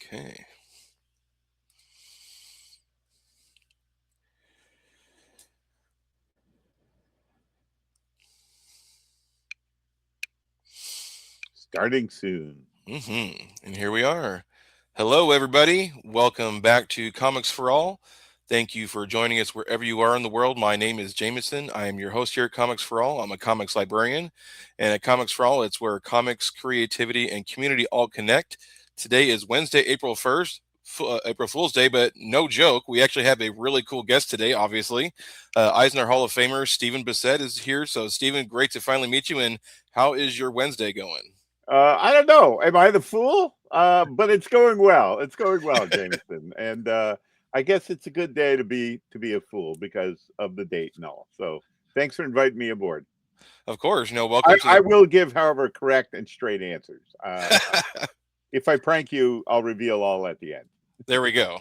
Okay. Starting soon. And here we are. Hello, everybody. Welcome back to Comics for All. Thank you for joining us wherever you are in the world. My name is Jameson. I am your host here at Comics for All. I'm a comics librarian. And at Comics for All, it's where comics, creativity, and community all connect. Today is Wednesday, April 1st. April Fool's Day, but no joke. We actually have a really cool guest today, obviously. Eisner Hall of Famer Stephen Bissette is here. So, Stephen, great to finally meet you. And how is your Wednesday going? I don't know. Am I the fool? But it's going well. It's going well, Jameson. And I guess it's a good day to be a fool because of the date and all. So thanks for inviting me aboard. Of course, I, welcome to I the. will give, however, correct and straight answers. If I prank you, I'll reveal all at the end. There we go.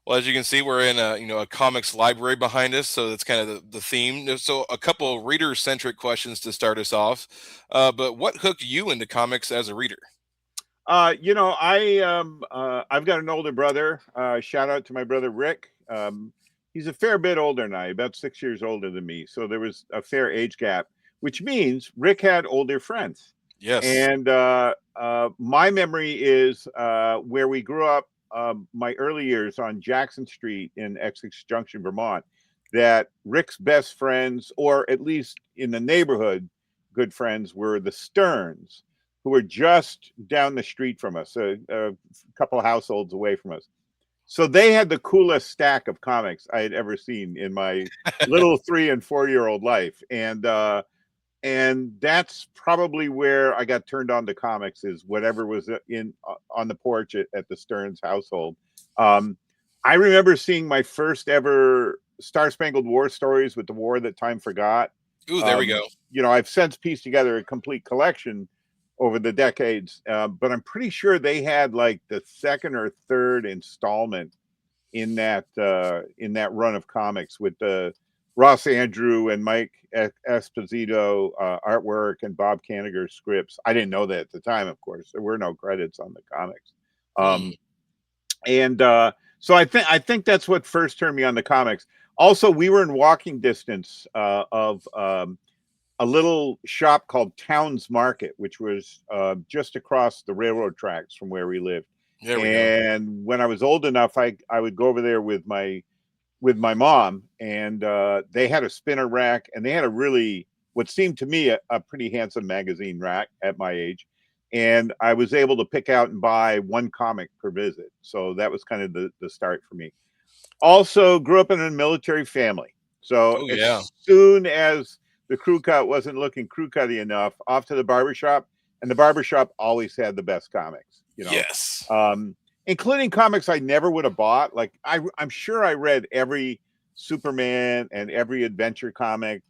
Well, as you can see, we're in a comics library behind us, so that's kind of the theme. So a couple reader centric questions to start us off. But what hooked you into comics as a reader? I've got an older brother. Shout out to my brother Rick. He's a fair bit older than I, about 6 years older than me. So there was a fair age gap, which means Rick had older friends. Yes. And my memory is where we grew up, my early years on Jackson Street in Essex Junction, Vermont, that Rick's best friends, or at least in the neighborhood, good friends, were the Stearns, who were just down the street from us, a couple of households away from us. So they had the coolest stack of comics I had ever seen in my little 3 and 4 year old life, and that's probably where I got turned on to comics. Is whatever was in on the porch at the Stearns household. Um, I remember seeing my first ever Star Spangled War stories with the War That Time Forgot. Ooh, there we Um, go. I've since pieced together a complete collection over the decades, but I'm pretty sure they had like the second or third installment in that run of comics with the Ross Andrew and Mike Esposito artwork and Bob Kanigher scripts. I didn't know that at the time, of course. There were no credits on the comics. Hmm. And so I think that's what first turned me on the comics. Also, we were in walking distance of a little shop called Towns Market, which was just across the railroad tracks from where we lived. There we go. And when I was old enough, I would go over there with my mom, and they had a spinner rack, and they had a really what seemed to me a pretty handsome magazine rack at my age. And I was able to pick out and buy one comic per visit. So that was kind of the start for me. Also, grew up in a military family. So Oh yeah. as soon as the crew cut wasn't looking crew cutty enough, off to the barbershop. And the barbershop always had the best comics, Yes. um, including comics I never would have bought. Like I'm sure I read every Superman and every adventure comics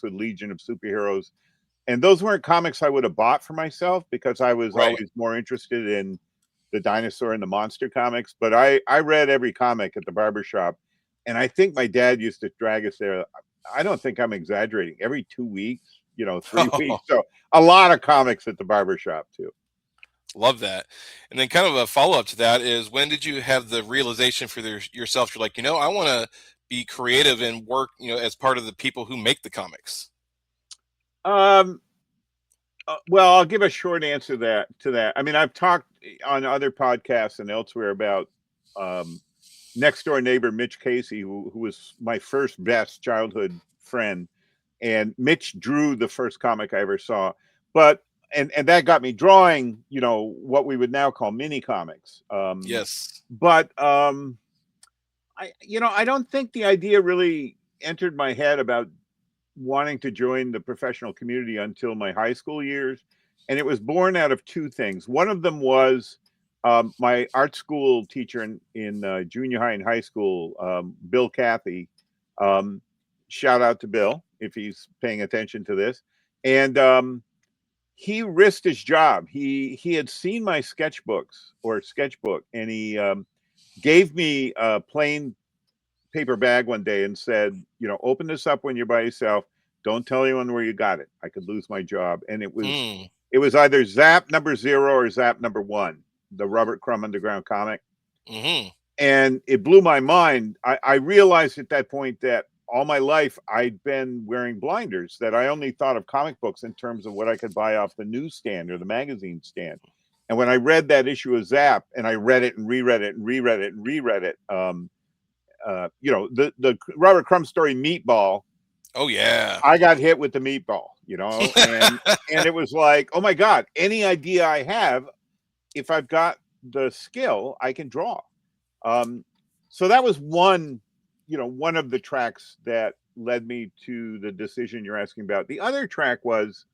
with Legion of Superheroes. And those weren't comics I would have bought for myself because I was Right. always more interested in the dinosaur and the monster comics. But I read every comic at the barbershop. And I think my dad used to drag us there. I don't think I'm exaggerating. Every 2 weeks, 3 weeks. So a lot of comics at the barbershop too. Love that. And then, kind of a follow up to that is, when did you have the realization for yourself? You're like, I want to be creative and work, as part of the people who make the comics. Um, well, I'll give a short answer to that. I mean, I've talked on other podcasts and elsewhere about um, next door neighbor Mitch Casey, who was my first best childhood friend, and Mitch drew the first comic I ever saw. But and that got me drawing, what we would now call mini comics. Yes. I don't think the idea really entered my head about wanting to join the professional community until my high school years. And it was born out of two things. One of them was my art school teacher in junior high and high school, Bill Cathy. Um, Shout out to Bill if he's paying attention to this. And he risked his job. He had seen my sketchbook, and he gave me a plain paper bag one day and said, open this up when you're by yourself. Don't tell anyone where you got it. I could lose my job. And it was Hmm. it was either Zap number 0 or Zap number 1. the Robert Crumb Underground comic, Mm-hmm. and it blew my mind. I realized at that point that all my life I'd been wearing blinders, that I only thought of comic books in terms of what I could buy off the newsstand or the magazine stand. And when I read that issue of Zap, and I read it and reread it and reread it and reread it, the Robert Crumb story Meatball, Oh yeah. I got hit with the meatball, and it was like, oh my God, any idea I have, if I've got the skill, I can draw. Um, so that was one of the tracks that led me to the decision you're asking about. The other track was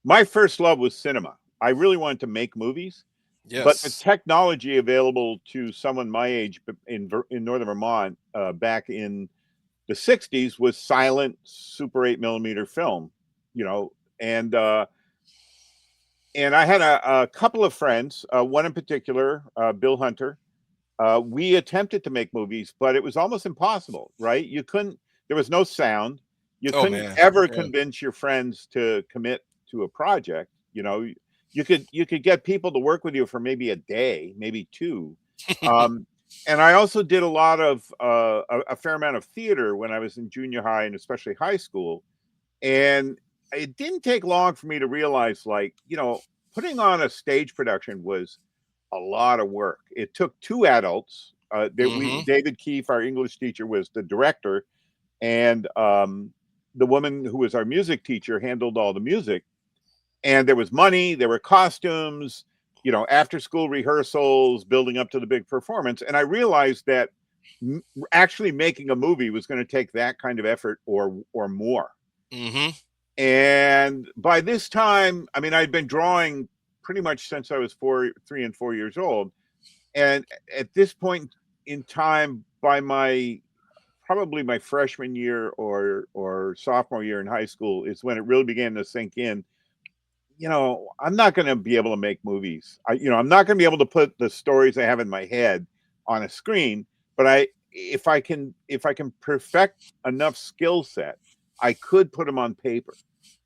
my first love was cinema. I really wanted to make movies, but the Yes. technology available to someone my age in northern Vermont back in the 60s was silent Super 8mm film, you know, and I had a couple of friends, one in particular, Bill Hunter. We attempted to make movies, but it was almost impossible, right? You couldn't, there was no sound. You Oh couldn't man. ever Yeah. convince your friends to commit to a project. You could get people to work with you for maybe a day, maybe two. Um, and I also did a lot of a fair amount of theater when I was in junior high and especially high school. And it didn't take long for me to realize, like, putting on a stage production was a lot of work. It took two adults. Mm-hmm. David Keefe, our English teacher, was the director, and the woman who was our music teacher handled all the music. And there was money, there were costumes, after school rehearsals, building up to the big performance. And I realized that actually making a movie was going to take that kind of effort or more. Mm-hmm. And by this time, I mean, I'd been drawing pretty much since I was 3 and 4 years old. And at this point in time, by probably my freshman year or sophomore year in high school, is when it really began to sink in. I'm not going to be able to make movies. I'm not going to be able to put the stories I have in my head on a screen. But if I can perfect enough skill set, I could put them on paper.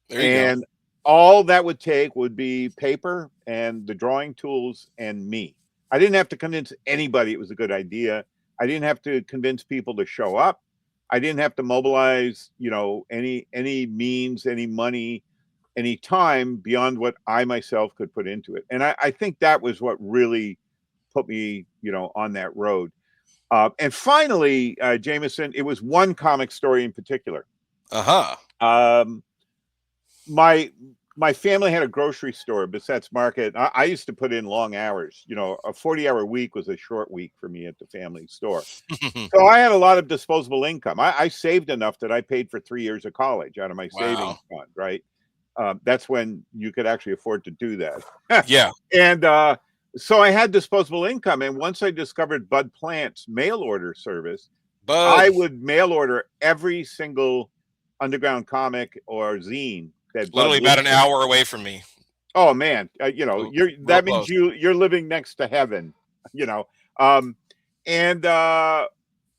There you go. And all that would take would be paper and the drawing tools and me. I didn't have to convince anybody it was a good idea. I didn't have to convince people to show up. I didn't have to mobilize, any means, any money, any time beyond what I myself could put into it. And I think that was what really put me, on that road. And finally, Jameson, it was one comic story in particular. Uh-huh. Um, my my family had a grocery store, Bissette's Market. I used to put in long hours. A 40-hour week was a short week for me at the family store. So I had a lot of disposable income. I saved enough that I paid for 3 years of college out of my Wow. savings fund, right? That's when you could actually afford to do that. Yeah. And so I had disposable income. And once I discovered Bud Plant's mail order service, I Bud. would mail order every single underground comic or zine that Bud Literally about an listed. hour away from me. Oh man, So real that means close. you're living next to heaven, you know. Um, and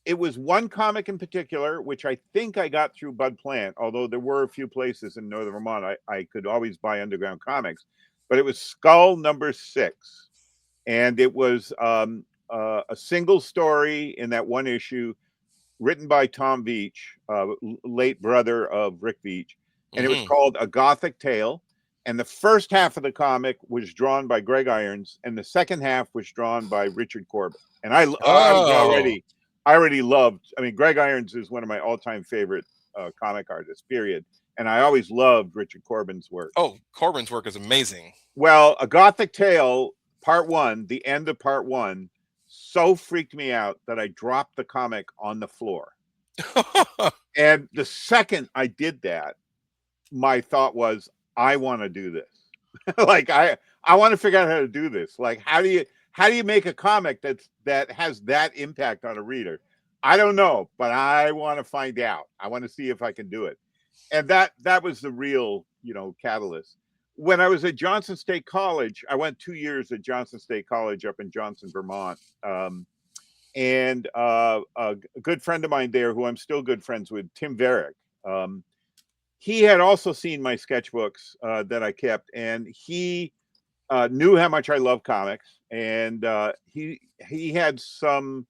it was one comic in particular, which I think I got through Bud Plant, although there were a few places in northern Vermont I could always buy underground comics. But it was Skull #6, and it was a single story in that one issue, written by Tom Veitch, late brother of Rick Veitch, and it was Mm-hmm. called A Gothic Tale. And the first half of the comic was drawn by Greg Irons, and the second half was drawn by Richard Corbett. And Oh. I already loved. I mean, Greg Irons is one of my all-time favorite comic artists. Period. And I always loved Richard Corben's work. Oh, Corbin's work is amazing. Well, A Gothic Tale, Part One, the end of Part One, so freaked me out that I dropped the comic on the floor. And the second I did that, my thought was, I want to do this. Like I want to figure out how to do this. Like how do you make a comic that has that impact on a reader? I don't know, but I want to find out. I want to see if I can do it. And that was the real, catalyst. When I was at Johnson State College, I went 2 years at Johnson State College up in Johnson, Vermont. And a good friend of mine there, who I'm still good friends with, Tim Varick. He had also seen my sketchbooks that I kept, and he knew how much I love comics, and he had some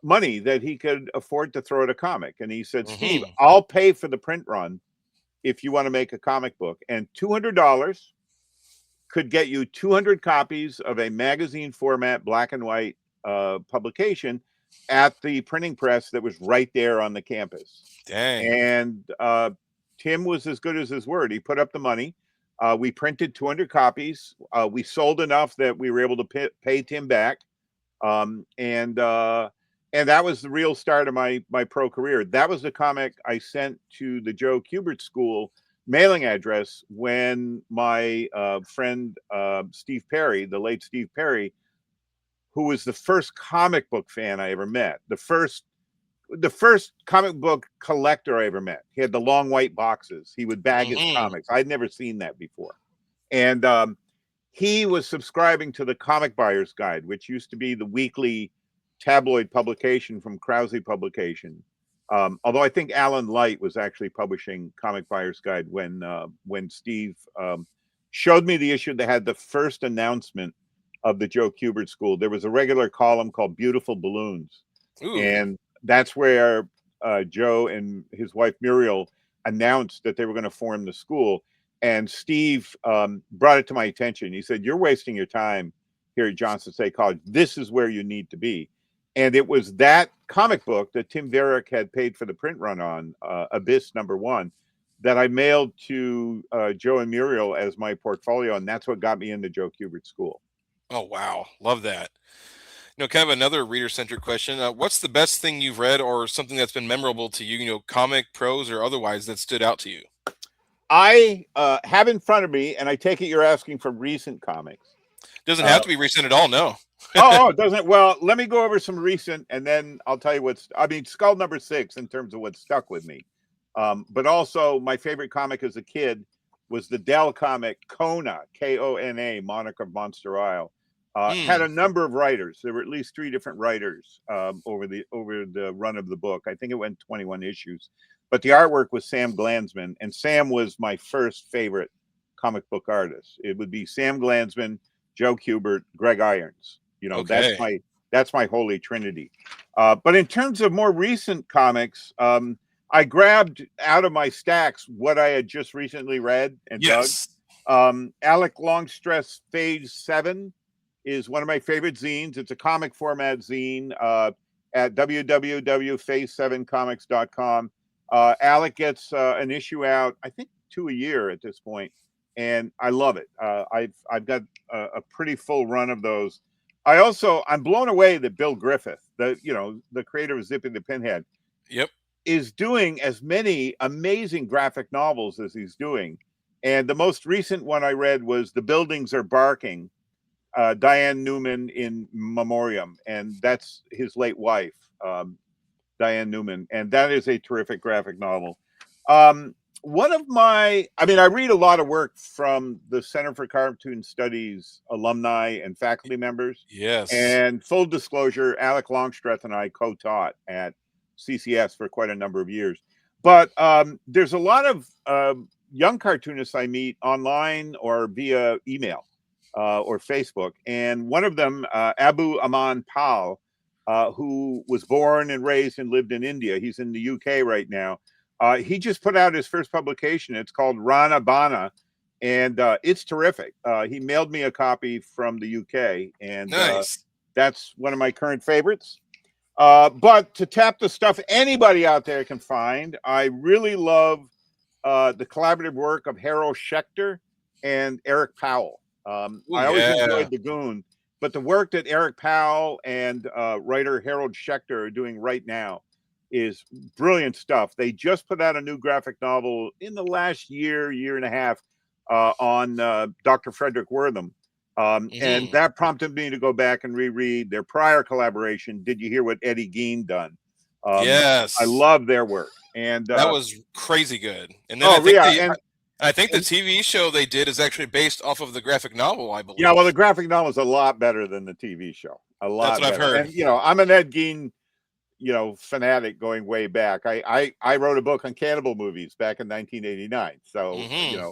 money that he could afford to throw at a comic, and he said, "Steve, Hmm. I'll pay for the print run if you want to make a comic book, and $200 could get you 200 copies of a magazine format black and white publication at the printing press that was right there on the campus." Dang. And Tim was as good as his word. He put up the money. We printed 200 copies. We sold enough that we were able to pay Tim back. Um, and uh, and that was the real start of my pro career. That was the comic I sent to the Joe Kubert School mailing address when my friend Steve Perry, the late Steve Perry, who was the first comic book fan I ever met, the first comic book collector I ever met. He had the long white boxes. He would bag his Hmm. comics. I'd never seen that before. And he was subscribing to the Comic Buyer's Guide, which used to be the weekly tabloid publication from Krause Publication. Although I think Alan Light was actually publishing Comic Buyer's Guide when Steve showed me the issue that had the first announcement of the Joe Kubert School. There was a regular column called Beautiful Balloons, Ooh. and that's where Joe and his wife Muriel announced that they were going to form the school. And Steve brought it to my attention. He said, "You're wasting your time here at Johnson State College. This is where you need to be." And it was that comic book that Tim Varick had paid for the print run on, Abyss #1, that I mailed to Joe and Muriel as my portfolio. And that's what got me into Joe Kubert School. Oh, wow. Love that. Kind of another reader centric question. What's the best thing you've read or something that's been memorable to you, comic, prose, or otherwise that stood out to you? I have in front of me, and I take it you're asking for recent comics. Doesn't have Uh, to be recent at all. No. it doesn't. Well, let me go over some recent, and then I'll tell you I mean, Skull #6 in terms of what stuck with me. But also, my favorite comic as a kid was the Dell comic Kona, Kona, Monarch of Monster Isle. Had Mm. a number of writers. There were at least 3 different writers over the run of the book. I think it went 21 issues. But the artwork was Sam Glanzman, and Sam was my first favorite comic book artist. It would be Sam Glanzman, Joe Kubert, Greg Irons. Okay. That's my holy trinity. But in terms of more recent comics, I grabbed out of my stacks what I had just recently read and dug. Yes. Alec Longstreth's Phase 7 is one of my favorite zines. It's a comic format zine at www.phase7comics.com. Alec gets an issue out, I think 2 a year at this point, and I love it. I've got a pretty full run of those. I'm blown away that Bill Griffith, the creator of Zippy the Pinhead, Yep. is doing as many amazing graphic novels as he's doing. And the most recent one I read was The Buildings Are Barking, Diane Newman in memoriam, and that's his late wife, Diane Newman, and that is a terrific graphic novel. I read a lot of work from the Center for Cartoon Studies alumni and faculty members. Yes. And full disclosure, Alec Longstreth and I co-taught at CCS for quite a number of years. But there's a lot of young cartoonists I meet online or via email or Facebook. And one of them, Abu Aman Pal, who was born and raised and lived in India. He's in the UK right now. He just put out his first publication. It's called Rana Bana, and it's terrific. He mailed me a copy from the UK, and Nice. that's one of my current favorites. But to tap the stuff anybody out there can find, I really love the collaborative work of Harold Schechter and Eric Powell. Oh, I always yeah. enjoyed the Goon, but the work that Eric Powell and writer Harold Schechter are doing right now is brilliant stuff. They just put out a new graphic novel in the last year and a half on Dr. Frederick Wortham. And Hmm. that prompted me to go back and reread their prior collaboration, Did You Hear What Eddie Gein Done? I Yes. love their work. And That was crazy good. And then oh yeah, I think the and TV show they did is actually based off of the graphic novel, I yeah, well, believe. the graphic novel is a lot better than the TV show. A That's lot what I've better. heard. And I'm an Ed Gein, fanatic going way back. I wrote a book on cannibal movies back in 1989. So Hmm.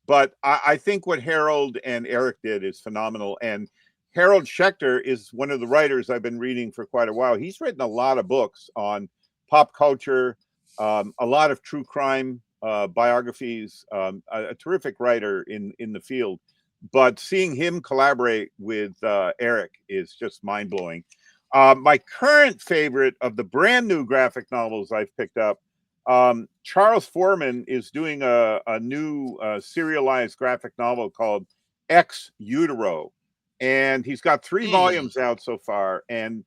But I think what Harold and Eric did is phenomenal. And Harold Schechter is one of the writers I've been reading for quite a while. He's written a lot of books on pop culture, a lot of true crime biographies, a terrific writer in the field. But seeing him collaborate with Eric is just mind blowing. My current favorite of the brand new graphic novels I've picked up, Charles Foreman is doing a new serialized graphic novel called Ex Utero. And he's got 3 volumes out so far. And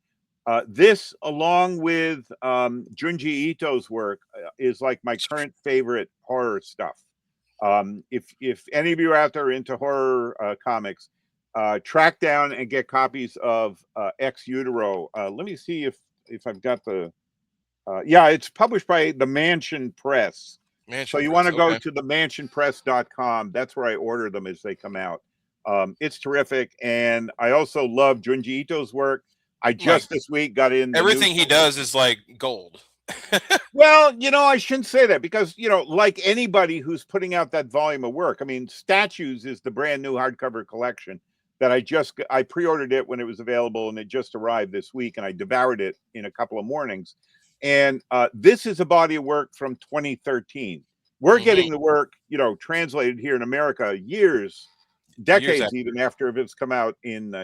this, along with Junji Ito's work, is like my current favorite horror stuff. If any of you out there are into horror comics, track down and get copies of Ex Utero. Let me see if I've got the. Yeah, it's published by the Mansion Press. So Mansion you want Press. to go Okay. to the mansionpress.com. That's where I order them as they come out. It's terrific. And I also love Junji Ito's work. I Like just this week got in the new. everything he does is like gold. Well, I shouldn't say that because, like anybody who's putting out that volume of work, I mean, Statues is the brand new hardcover collection that I pre-ordered it when it was available and it just arrived this week and I devoured it in a couple of mornings. And this is a body of work from 2013. We're getting the work, translated here in America Years decades after. even after it's come out in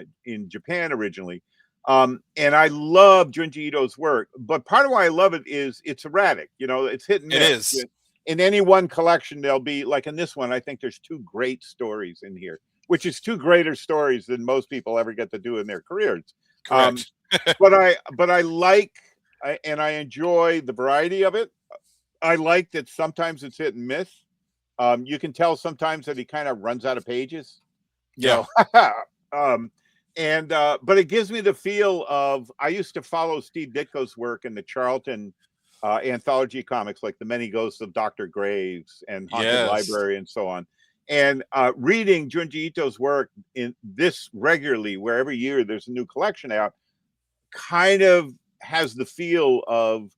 Japan originally. And I love Junji Ito's work, but part of why I love it is it's erratic. It's hit and It miss. is. In any one collection, there'll be like in this one. I think there's 2 great stories in here, which is 2 greater stories than most people ever get to do in their careers. Correct. But I like and I enjoy the variety of it. I like that sometimes it's hit and miss. You can tell sometimes that he kind of runs out of pages. Yeah. But it gives me the feel of I used to follow Steve Ditko's work in the Charlton anthology comics, like The Many Ghosts of Dr. Graves and Haunted Yes. Library and so on. And reading Junji Ito's work in this regularly, where every year there's a new collection out, kind of has the feel of,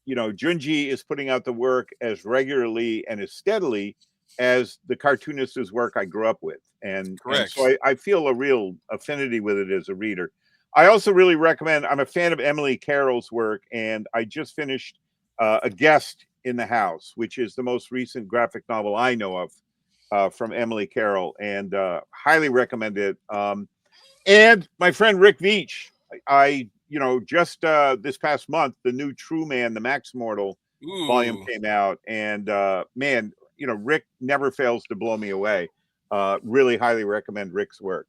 Junji is putting out the work as regularly and as steadily as the cartoonist whose work I grew up with. And Correct. so I feel a real affinity with it as a reader. I also really recommend, I'm a fan of Emily Carroll's work, and I just finished A Guest in the House, which is the most recent graphic novel I know of from Emily Carroll, and highly recommend it. And my friend Rick Veitch, I just this past month, the new True Man, the Max Mortal volume Ooh. came out, and man, Rick never fails to blow me away. Really highly recommend Rick's work.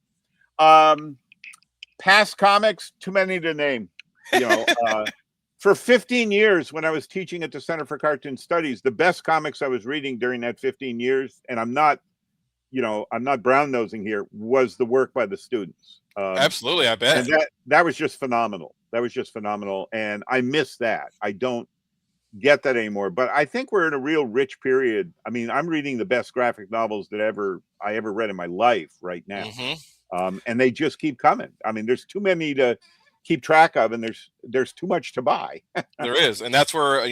Past comics, too many to name. For 15 years, when I was teaching at the Center for Cartoon Studies, the best comics I was reading during that 15 years, and I'm not brown nosing here, was the work by the students. Absolutely, I And bet. that was just phenomenal. And I miss that. I don't get that anymore. But I think we're in a real rich period. I mean, I'm reading the best graphic novels that I ever read in my life right now. And they just keep coming. I mean, there's too many to keep track of, and there's too much to buy. There is, and that's where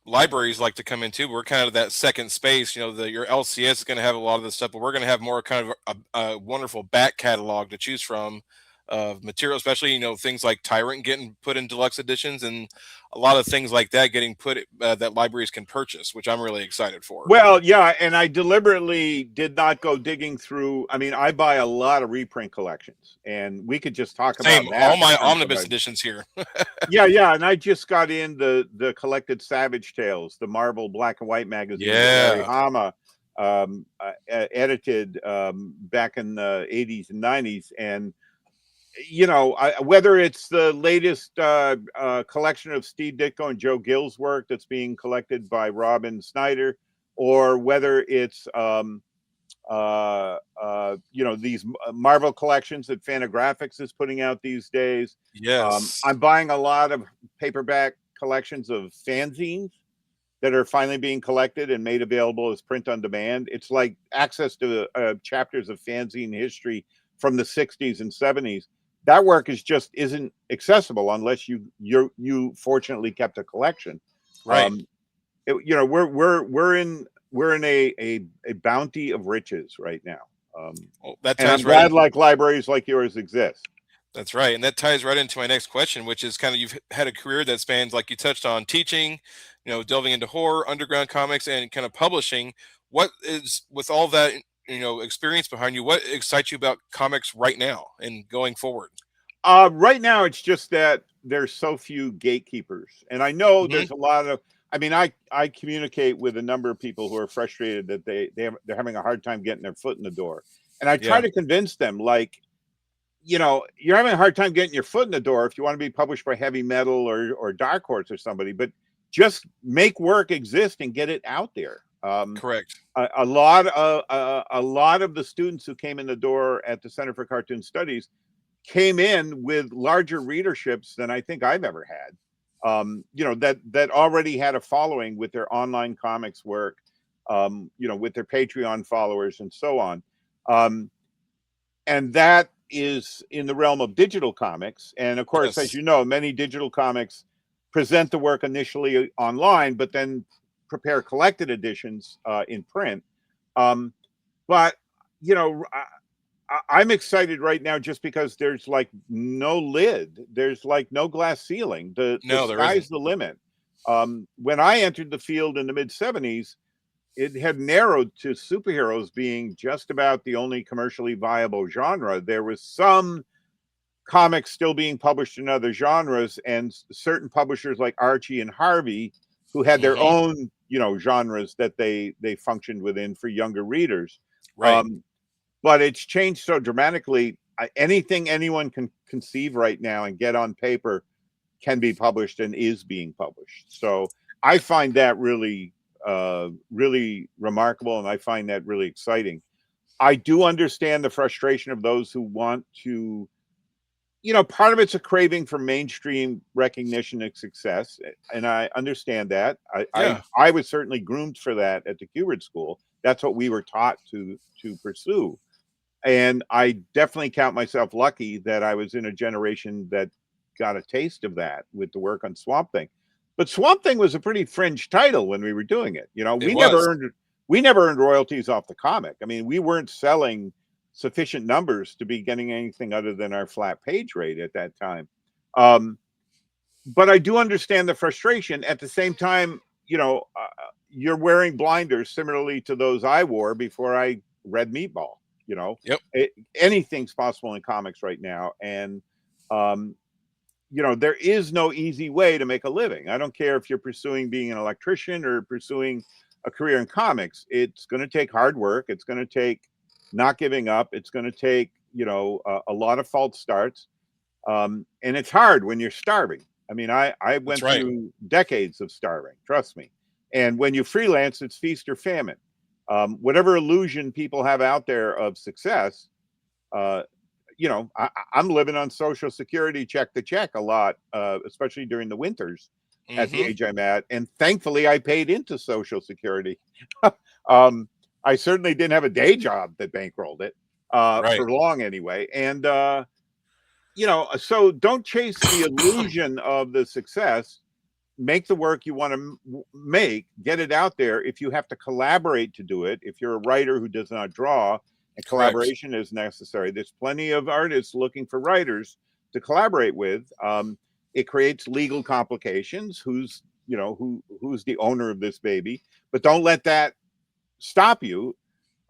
libraries like to come into. We're kind of that second space. Your LCS is going to have a lot of this stuff, but we're going to have more kind of a wonderful back catalog to choose from of material, especially things like Tyrant getting put in deluxe editions, and a lot of things like that getting put that libraries can purchase, which I'm really excited for. Well, yeah, and I deliberately did not go digging through. I mean, I buy a lot of reprint collections, and we could just talk Same, about that. all my omnibus editions here. Yeah, and I just got in the collected Savage Tales, the Marvel black and white magazine that Larry Yeah. Hama edited back in the 80s and 90s. And whether it's the latest collection of Steve Ditko and Joe Gill's work that's being collected by Robin Snyder, or whether it's these Marvel collections that Fantagraphics is putting out these days. Yes. I'm buying a lot of paperback collections of fanzines that are finally being collected and made available as print on demand. It's like access to chapters of fanzine history from the 60s and 70s. That work isn't accessible unless you fortunately kept a collection. Right. We're we're in a bounty of riches right now. Well, that And I'm ties right glad in. like libraries like yours exist. That's right. And that ties right into my next question, which is kind of you've had a career that spans, like you touched on, teaching, delving into horror, underground comics, and kind of publishing. What is, with all that, experience behind you, what excites you about comics right now and going forward? Right now, it's just that there's so few gatekeepers, and I know Hmm. there's a lot of. I mean, I communicate with a number of people who are frustrated that they're having a hard time getting their foot in the door, and I try Yeah, to convince them, like, you're having a hard time getting your foot in the door if you want to be published by Heavy Metal or Dark Horse or somebody, but just make work exist and get it out there. correct. A lot of the students who came in the door at the Center for Cartoon Studies came in with larger readerships than I think I've ever had. That already had a following with their online comics work, with their Patreon followers and so on. And that is in the realm of digital comics. And of course, as Yes, you know, many digital comics present the work initially online, but then prepare collected editions in print. Um, but you know, I'm excited right now just because there's like no lid, there's like no glass ceiling. The no, there isn't. sky's the limit. When I entered the field in the mid '70s, it had narrowed to superheroes being just about the only commercially viable genre. There was some comics still being published in other genres, and certain publishers like Archie and Harvey, who had their Hmm. own genres that they functioned within for younger readers. Right. Um, but it's changed so dramatically. Anything anyone can conceive right now and get on paper can be published and is being published. So I find that really remarkable, and I find that really exciting. I do understand the frustration of those who want to. Part of it's a craving for mainstream recognition and success, and I understand that. Yeah, I was certainly groomed for that at the Kubert School. That's what we were taught to pursue, and I definitely count myself lucky that I was in a generation that got a taste of that with the work on Swamp Thing. But Swamp Thing was a pretty fringe title when we were doing it. it was. We never earned royalties off the comic. I mean, we weren't selling sufficient numbers to be getting anything other than our flat page rate at that time. Um, but I do understand the frustration. At the same time, you're wearing blinders similarly to those I wore before I read Meatball. You know, Yep. Anything's possible in comics right now, and um, there is no easy way to make a living. I don't care if you're pursuing being an electrician or pursuing a career in comics. It's going to take hard work. It's going to take not giving up. It's going to take a lot of false starts, and it's hard when you're starving. I mean, I That's went right. through decades of starving. Trust me. And when you freelance, it's feast or famine. Whatever illusion people have out there of success, uh, I'm living on Social Security check to check a lot, especially during the winters at the Hmm. age I'm at. And thankfully, I paid into Social Security. um, I certainly didn't have a day job that bankrolled it Right. for long anyway. And, so don't chase the illusion of the success. Make the work you want to make, get it out there. If you have to collaborate to do it, if you're a writer who does not draw and Correct. collaboration is necessary, there's plenty of artists looking for writers to collaborate with. It creates legal complications. Who's the owner of this baby? But don't let that stop you.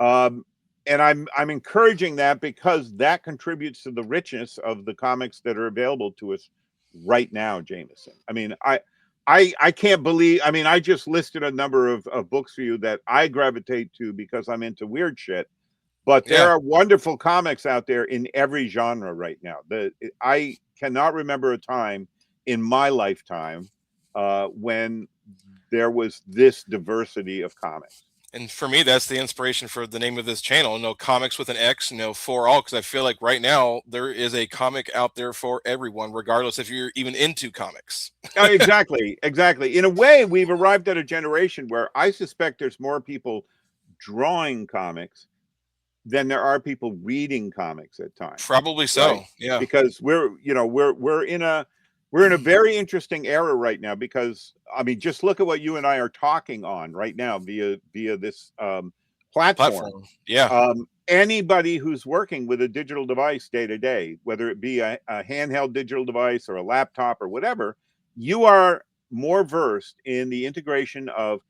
Um, and I'm encouraging that because that contributes to the richness of the comics that are available to us right now, Jameson. I mean, I can't believe. I mean, I just listed a number of books for you that I gravitate to because I'm into weird shit. But there Yeah. are wonderful comics out there in every genre right now. I cannot remember a time in my lifetime when there was this diversity of comics. And for me, that's the inspiration for the name of this channel. No, comics with an X, for all, because I feel like right now there is a comic out there for everyone, regardless if you're even into comics. Exactly, exactly. In a way, we've arrived at a generation where I suspect there's more people drawing comics than there are people reading comics at times, Probably right? so. Yeah. Because we're in a we're in a very interesting era right now because I mean, just look at what you and I are talking on right now via this platform. Platform. Yeah, Anybody who's working with a digital device day to day, whether it be a handheld digital device or a laptop or whatever, you are more versed in the integration of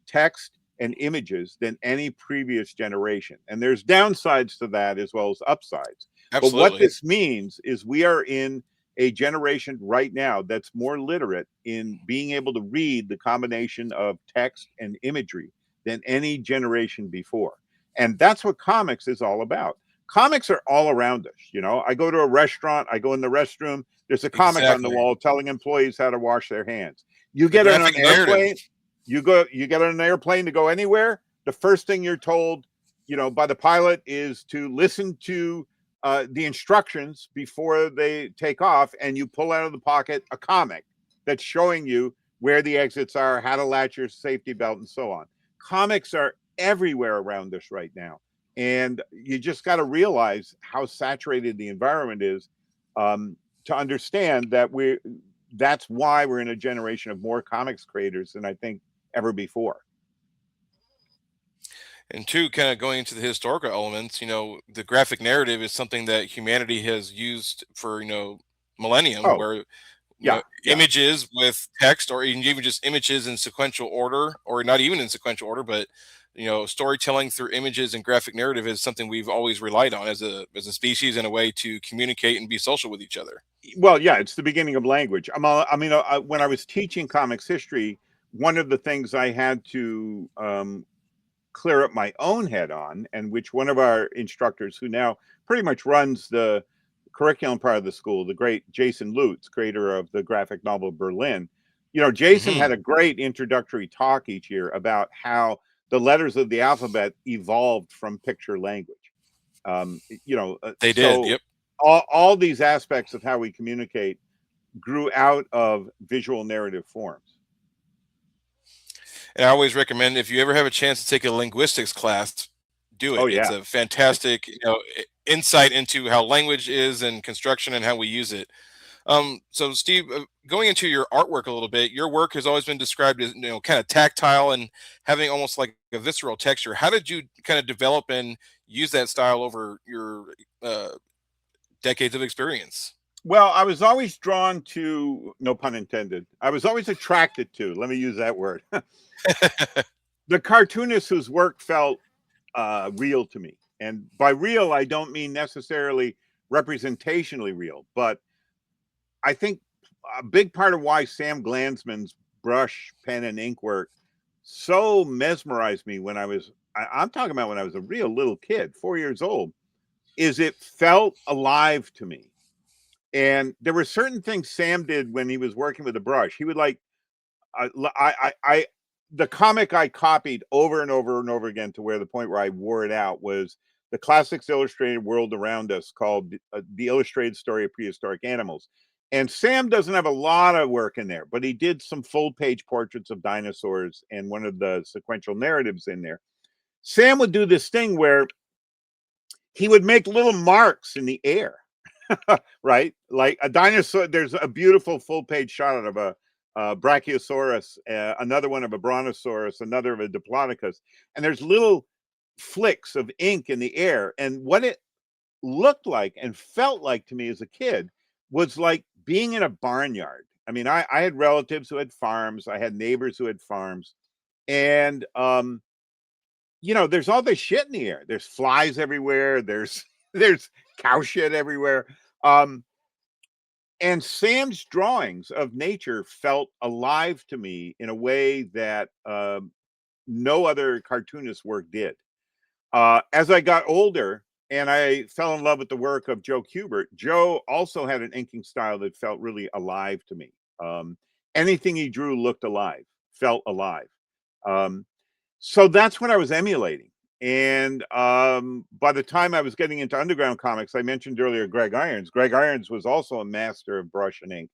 text and images than any previous generation. And there's downsides to that as well as upsides. But what absolutely. this means is we are in a generation right now that's more literate in being able to read the combination of text and imagery than any generation before. And that's what comics is all about. Comics are all around us. You know, I go to a restaurant, I go in the restroom, there's a comic on the Exactly. wall telling employees how to wash their hands. You The get on an graphic narrative. airplane, you get on an airplane to go anywhere, the first thing you're told, you know, by the pilot is to listen to the instructions before they take off, and you pull out of the pocket a comic that's showing you where the exits are, how to latch your safety belt, and so on. Comics are everywhere around us right now, and you just got to realize how saturated the environment is to understand that that's why we're in a generation of more comics creators than I think ever before. And two, kind of going into the historical elements, the graphic narrative is something that humanity has used for, millennium, Oh, where yeah, yeah. images with text, or even just images in sequential order, or not even in sequential order, but storytelling through images and graphic narrative is something we've always relied on as a species, and a way to communicate and be social with each other. Well, yeah, it's the beginning of language. I mean, when I was teaching comics history, one of the things I had to clear up my own head on, and which one of our instructors, who now pretty much runs the curriculum part of the school, the great Jason Lutz, creator of the graphic novel Berlin, you know, Jason Hmm. had a great introductory talk each year about how the letters of the alphabet evolved from picture language. They did. So Yep. all these aspects of how we communicate grew out of visual narrative forms. And I always recommend, if you ever have a chance to take a linguistics class, do Oh it. It's yeah. a fantastic, insight into how language is and construction and how we use it. So Steve, going into your artwork a little bit, your work has always been described as, kind of tactile and having almost like a visceral texture. How did you kind of develop and use that style over your uh, decades of experience? Well, I was always drawn to, no pun intended, I was always attracted to, let me use that word, the cartoonists whose work felt real to me. And by real, I don't mean necessarily representationally real, but I think a big part of why Sam Glanzman's brush, pen, and ink work so mesmerized me when I'm talking about when I was a real little kid, 4 years old, is it felt alive to me. And there were certain things Sam did when he was working with a brush. He would like, the comic I copied over and over and over again to where the point where I wore it out was the Classics Illustrated World Around Us, called The Illustrated Story of Prehistoric Animals. And Sam doesn't have a lot of work in there, but he did some full page portraits of dinosaurs and one of the sequential narratives in there. Sam would do this thing where he would make little marks in the air, right? Like a dinosaur. There's a beautiful full page shot of a Brachiosaurus, another one of a Brontosaurus, another of a Diplodocus, and there's little flicks of ink in the air. And what it looked like and felt like to me as a kid was like being in a barnyard. I mean, I had relatives who had farms, I had neighbors who had farms, and there's all this shit in the air. There's flies everywhere. There's cow shit everywhere. Um, and Sam's drawings of nature felt alive to me in a way that no other cartoonist work did. As I got older and I fell in love with the work of Joe Kubert, Joe also had an inking style that felt really alive to me. Anything he drew looked alive, felt alive. Um, so that's what I was emulating. And by the time I was getting into underground comics, I mentioned earlier Greg Irons. Greg Irons was also a master of brush and ink.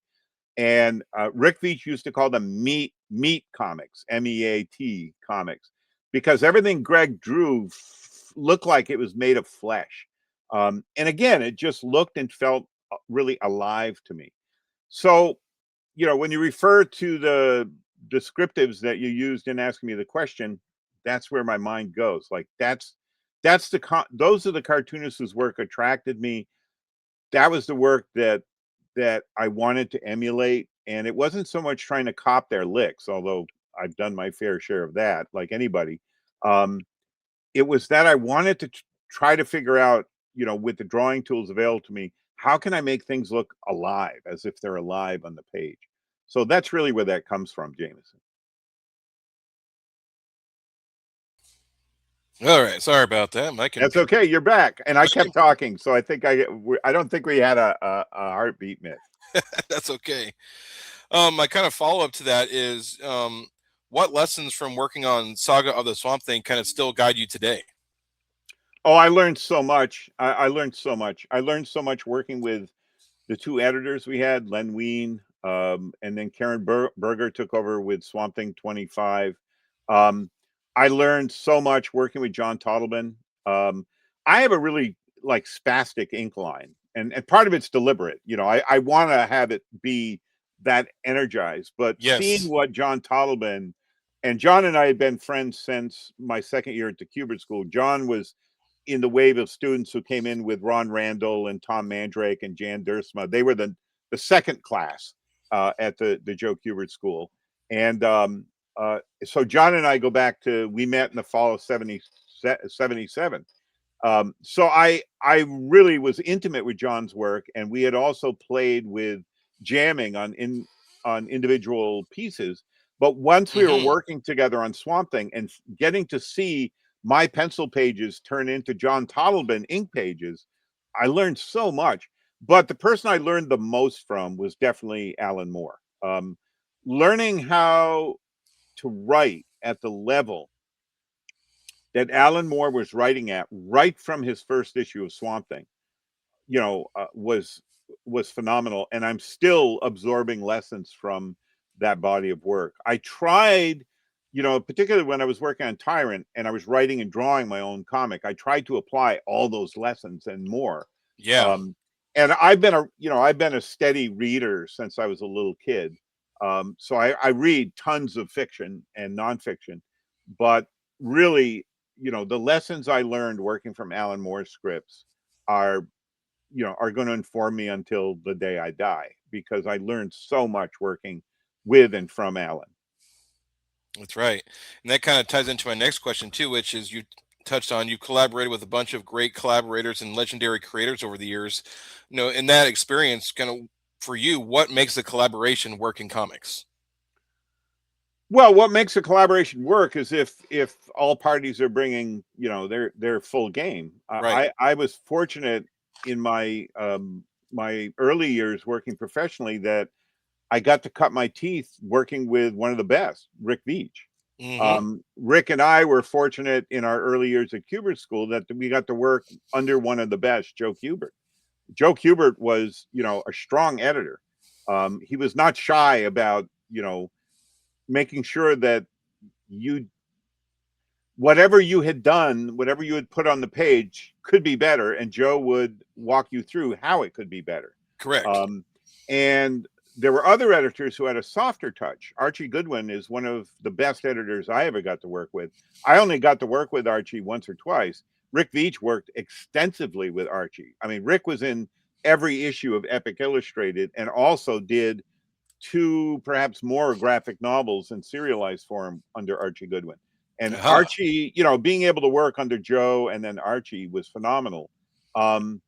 And Rick Veitch used to call them meat comics, MEAT comics, because everything Greg drew looked like it was made of flesh. And again, it just looked and felt really alive to me. So when you refer to the descriptives that you used in asking me the question, that's where my mind goes. Like that's those are the cartoonists whose work attracted me. That was the work that I wanted to emulate, and it wasn't so much trying to cop their licks, although I've done my fair share of that, like anybody. Um, it was that I wanted to try to figure out, with the drawing tools available to me, how can I make things look alive, as if they're alive on the page? So that's really where that comes from, Jameson. All right, sorry about that. My That's computer. okay. You're back, and I My kept talking, so I think I don't think we had a heartbeat miss. That's okay. My kind of follow up to that is, what lessons from working on Saga of the Swamp Thing kind of still guide you today? Oh, I learned so much. I learned so much. I learned so much working with the two editors we had, Len Wein, and then Karen Berger took over with Swamp Thing 25. Um, I learned so much working with John Toddleman. Um, I have a really like spastic ink line, and part of it's deliberate. I want to have it be that energized, but seeing Yes. what John Toddleman and John and I had been friends since my second year at the Kubert School. John was in the wave of students who came in with Ron Randall and Tom Mandrake and Jan Dursma. They were the second class at the Joe Kubert School. And so John and I go back to, we met in the fall of 77. So I really was intimate with John's work, and we had also played with jamming on individual pieces. But once we were Hmm. working together on Swamp Thing and getting to see my pencil pages turn into John Toddleman ink pages, I learned so much. But the person I learned the most from was definitely Alan Moore. Learning how to write at the level that Alan Moore was writing at right from his first issue of Swamp Thing, was phenomenal, and I'm still absorbing lessons from that body of work. I tried, particularly when I was working on Tyrant and I was writing and drawing my own comic, I tried to apply all those lessons and more. Yeah. Um, and I've been a steady reader since I was a little kid. So I read tons of fiction and nonfiction, but really, the lessons I learned working from Alan Moore's scripts are are going to inform me until the day I die, because I learned so much working with and from Alan. That's right. And that kind of ties into my next question too, which is you touched on you collaborated with a bunch of great collaborators and legendary creators over the years. In that experience, kind of for you, what makes a collaboration work in comics? Well, what makes a collaboration work is if all parties are bringing their full game. Right. I was fortunate in my early years working professionally that I got to cut my teeth working with one of the best, Rick Veitch. Hmm. Rick and I were fortunate in our early years at Kubert School that we got to work under one of the best, Joe Kubert. Joe Kubert was, a strong editor. He was not shy about, making sure that you, whatever you had done, whatever you had put on the page could be better, and Joe would walk you through how it could be better. Correct. And there were other editors who had a softer touch. Archie Goodwin is one of the best editors I ever got to work with. I only got to work with Archie once or twice. Rick Veitch worked extensively with Archie. I mean, Rick was in every issue of Epic Illustrated and also did two, perhaps more graphic novels in serialized form under Archie Goodwin. And Aha. Archie, being able to work under Joe and then Archie was phenomenal. Um,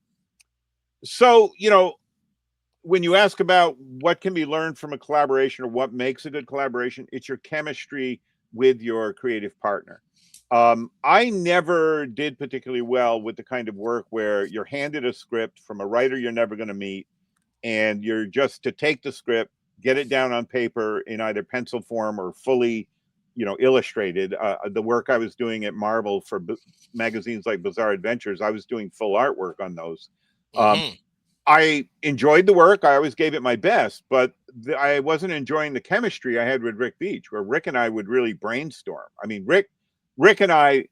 so, when you ask about what can be learned from a collaboration or what makes a good collaboration, it's your chemistry with your creative partner. I never did particularly well with the kind of work where you're handed a script from a writer you're never going to meet, and you're just to take the script, get it down on paper in either pencil form or fully, illustrated. The work I was doing at Marvel for magazines like Bizarre Adventures, I was doing full artwork on those. Um, Hmm. I enjoyed the work. I always gave it my best, but I wasn't enjoying the chemistry I had with Rick Veitch, where Rick and I would really brainstorm. I mean, Rick and I,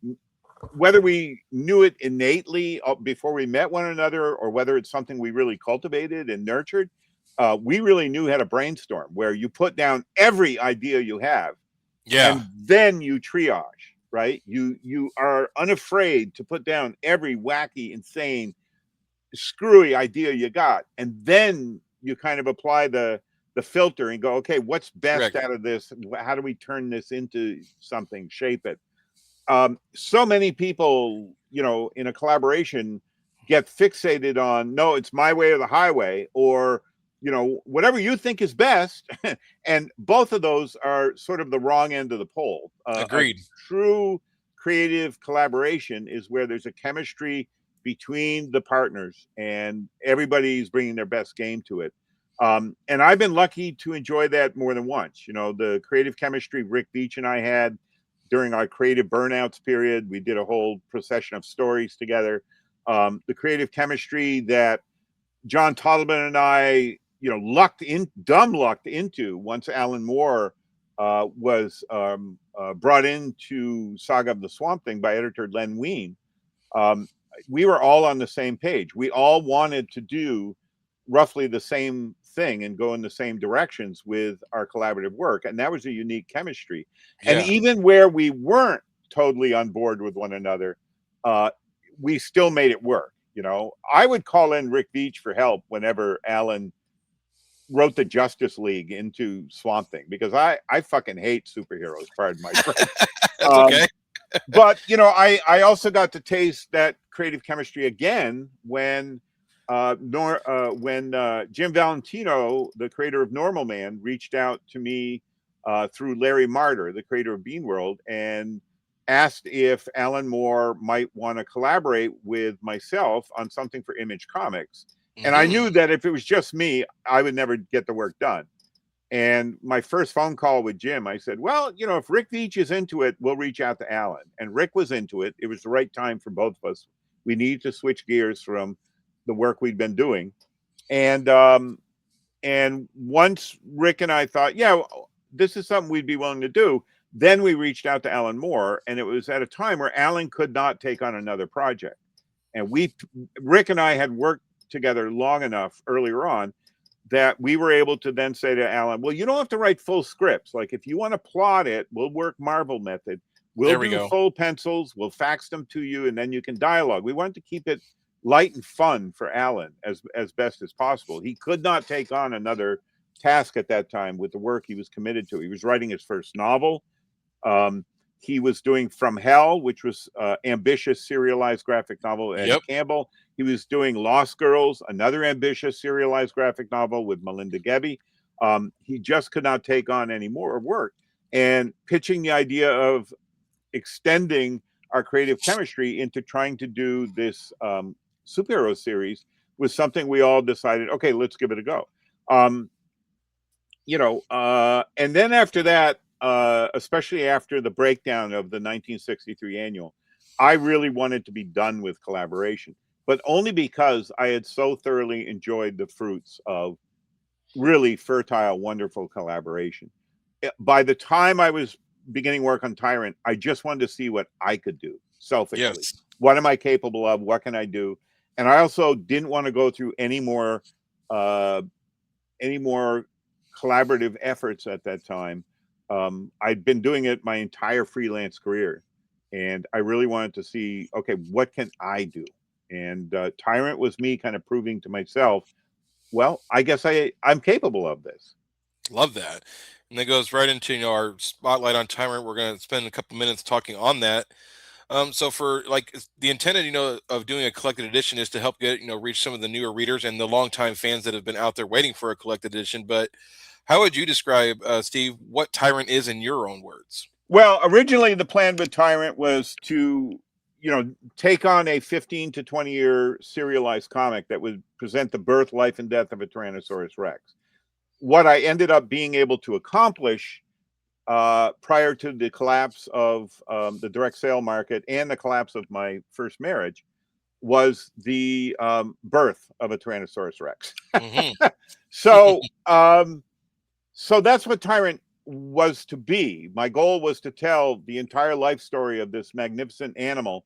whether we knew it innately before we met one another, or whether it's something we really cultivated and nurtured, we really knew how to brainstorm, where you put down every idea you have Yeah. and then you triage, right? You are unafraid to put down every wacky, insane, screwy idea you got, and then you kind of apply the filter and go, okay, what's best Correct. out of this? How do we turn this into something, shape it? So many people, in a collaboration get fixated on, no, it's my way or the highway, or, whatever you think is best. And both of those are sort of the wrong end of the pole. A Agreed. true creative collaboration is where there's a chemistry between the partners and everybody's bringing their best game to it. And I've been lucky to enjoy that more than once. The creative chemistry Rick Beach and I had during our creative burnouts period. We did a whole procession of stories together. The creative chemistry that John Toddleman and I, dumb lucked into once Alan Moore was brought into Saga of the Swamp Thing by editor Len Wein. Um, we were all on the same page. We all wanted to do roughly the same thing and go in the same directions with our collaborative work. And that was a unique chemistry. And Yeah. even where we weren't totally on board with one another, we still made it work. I would call in Rick Beach for help whenever Alan wrote the Justice League into Swamp Thing, because I fucking hate superheroes, pardon my French. That's okay. But I also got to taste that creative chemistry again when Jim Valentino, the creator of Normal Man, reached out to me through Larry Marder, the creator of Bean World, and asked if Alan Moore might want to collaborate with myself on something for Image Comics. And I knew that if it was just me, I would never get the work done. And my first phone call with Jim, I said, well, if Rick Veach is into it, we'll reach out to Alan. And Rick was into it. It was the right time for both of us. We needed to switch gears from the work we'd been doing. And once Rick and I thought, yeah, this is something we'd be willing to do, then we reached out to Alan Moore. And it was at a time where Alan could not take on another project. And Rick and I had worked together long enough earlier on that we were able to then say to Alan, well, you don't have to write full scripts. Like, if you want to plot it, we'll work Marvel method. We'll There we do go. full pencils. We'll fax them to you, and then you can dialogue. We wanted to keep it light and fun for Alan as best as possible. He could not take on another task at that time with the work he was committed to. He was writing his first novel. He was doing From Hell, which was ambitious serialized graphic novel with Eddie Yep. Campbell. He was doing Lost Girls, another ambitious serialized graphic novel with Melinda Gebbie. He just could not take on any more work. And pitching the idea of extending our creative chemistry into trying to do this superhero series was something we all decided, okay, let's give it a go. And then after that, especially after the breakdown of the 1963 annual, I really wanted to be done with collaboration, but only because I had so thoroughly enjoyed the fruits of really fertile, wonderful collaboration. By the time I was beginning work on Tyrant, I just wanted to see what I could do selfishly. Yes. What am I capable of? What can I do? And I also didn't want to go through any more collaborative efforts at that time. I'd been doing it my entire freelance career, and I really wanted to see, okay, what can I do? And Tyrant was me kind of proving to myself, well, I guess I'm capable of this. Love that. And that goes right into our spotlight on Tyrant. We're going to spend a couple minutes talking on that. So for like the intent of doing a collected edition is to help get reach some of the newer readers and the longtime fans that have been out there waiting for a collected edition. But how would you describe, Steve, what Tyrant is in your own words? Well, originally the plan with Tyrant was to, take on a 15 to 20 year serialized comic that would present the birth, life, and death of a Tyrannosaurus Rex. What I ended up being able to accomplish prior to the collapse of the direct sale market and the collapse of my first marriage was the birth of a Tyrannosaurus Rex. Mm-hmm. So, so that's what Tyrant was to be. My goal was to tell the entire life story of this magnificent animal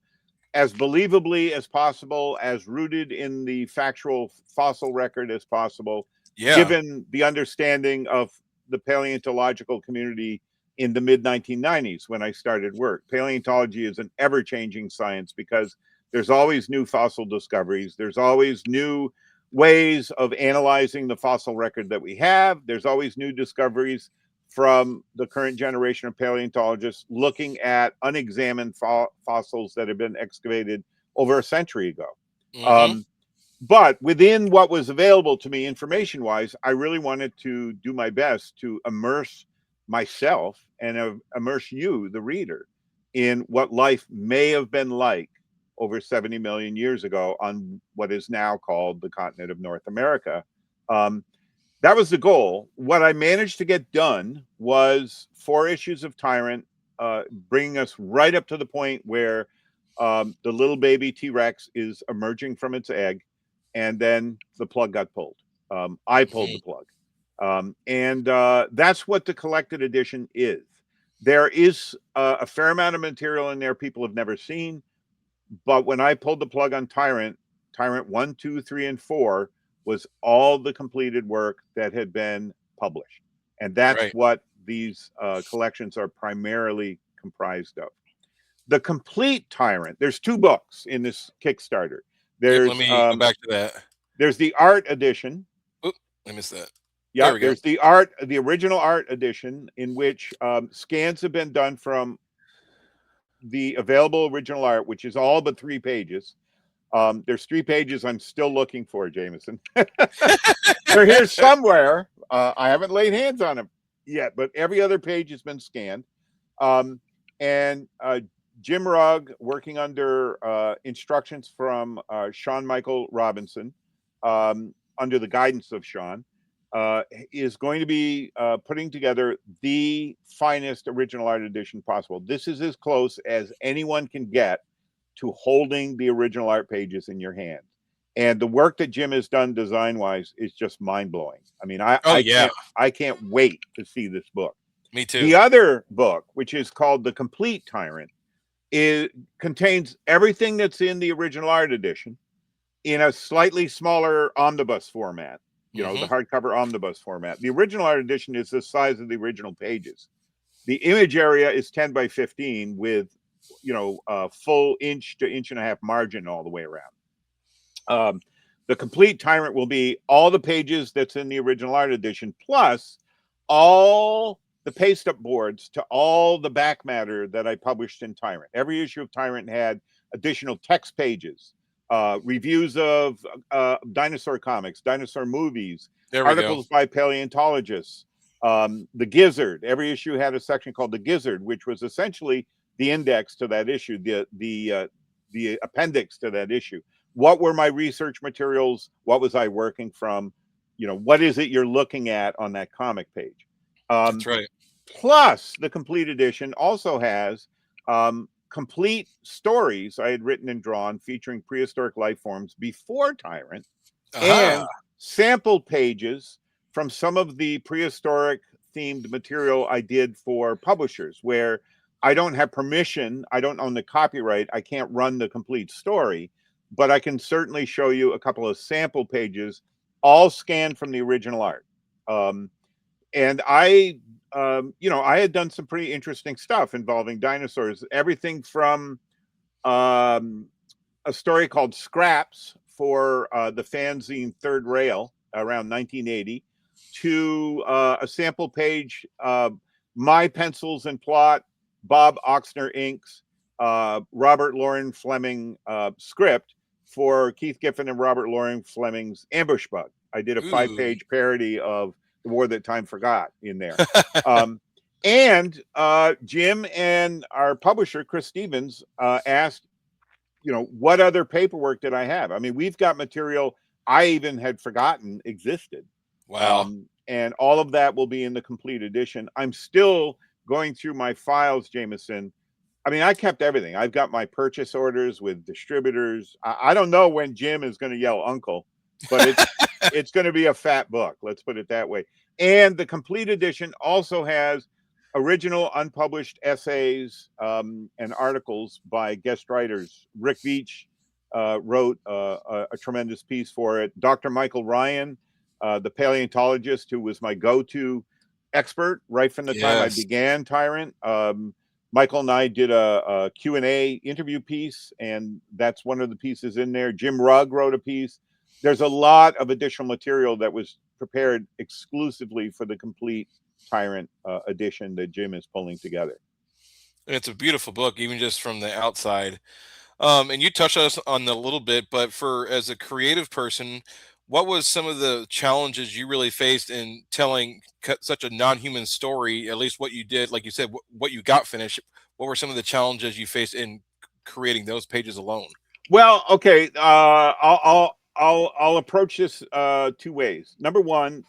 as believably as possible, as rooted in the factual fossil record as possible, Yeah. given the understanding of the paleontological community in the mid 1990s when I started work. Paleontology is an ever changing science because there's always new fossil discoveries, there's always new ways of analyzing the fossil record that we have, there's always new discoveries from the current generation of paleontologists looking at unexamined fossils that have been excavated over a century ago. Mm-hmm. Um, but within what was available to me information wise, I really wanted to do my best to immerse myself and immerse you, the reader, in what life may have been like over 70 million years ago on what is now called the continent of North America. Um, that was the goal. What I managed to get done was 4 issues of Tyrant, bringing us right up to the point where the little baby T Rex is emerging from its egg, and then the plug got pulled. I pulled Mm-hmm. the plug. And that's what the collected edition is. There is a fair amount of material in there people have never seen, but when I pulled the plug on Tyrant 1, 2, 3, and 4 was all the completed work that had been published. And that's Right. what these collections are primarily comprised of. The complete Tyrant, there's 2 books in this Kickstarter. Yep. Let There's me go back to that. there's the art edition. Oop, I missed that. There Yeah, we go. there's the original art edition, in which scans have been done from the available original art, which is all but 3 pages. There's 3 pages I'm still looking for, Jameson. They're here somewhere. I haven't laid hands on them yet, but every other page has been scanned. Um, and Jim Rugg, working under instructions from Sean Michael Robinson, under the guidance of Sean, is going to be putting together the finest original art edition possible. This is as close as anyone can get to holding the original art pages in your hand. And the work that Jim has done design wise is just mind blowing. I mean, Oh yeah. I can't wait to see this book. Me too. The other book, which is called The Complete Tyrant, it contains everything that's in the original art edition in a slightly smaller omnibus format, the Mm-hmm. hardcover omnibus format. The original art edition is the size of the original pages. The image area is 10 by 15 with, a full inch to inch and a half margin all the way around. The complete Tyrant will be all the pages that's in the original art edition, plus all the paste up boards to all the back matter that I published in Tyrant. Every issue of Tyrant had additional text pages, reviews of dinosaur comics, dinosaur movies, There we go. articles by paleontologists. The Gizzard. Every issue had a section called the Gizzard, which was essentially the index to that issue, the appendix to that issue. What were my research materials? What was I working from? What is it you're looking at on that comic page? That's right. Plus, the complete edition also has complete stories I had written and drawn featuring prehistoric life forms before Tyrant, Aha. and sample pages from some of the prehistoric themed material I did for publishers, where I don't have permission, I don't own the copyright, I can't run the complete story, but I can certainly show you a couple of sample pages, all scanned from the original art. And I had done some pretty interesting stuff involving dinosaurs, everything from um, a story called Scraps for the fanzine Third Rail around 1980 to a sample page, My Pencils and Plot, Bob Oxner inks, Robert Loren Fleming script for Keith Giffen and Robert Loren Fleming's Ambush Bug. I did a 5 page parody of The War That Time Forgot in there. Um, and Jim and our publisher, Chris Stevens, asked, what other paperwork did I have? I mean, we've got material I even had forgotten existed. Wow. And all of that will be in the complete edition. I'm still going through my files, Jameson. I mean, I kept everything. I've got my purchase orders with distributors. I don't know when Jim is going to yell uncle, but it's going to be a fat book. Let's put it that way. And the complete edition also has original unpublished essays and articles by guest writers. Rick Veitch wrote a tremendous piece for it. Dr. Michael Ryan the paleontologist who was my go-to expert right from the time I Yes. began Tyrant. Michael and I did a Q&A interview piece, and that's one of the pieces in there. Jim Rugg wrote a piece. There's a lot of additional material that was prepared exclusively for the complete Tyrant edition that Jim is pulling together. And it's a beautiful book, even just from the outside. And you touched us on a little bit, but for as a creative person, what was some of the challenges you really faced in telling such a non-human story? At least what you did, like you said, what you got finished. What were some of the challenges you faced in creating those pages alone? Well, okay, I'll approach this two ways. Number one,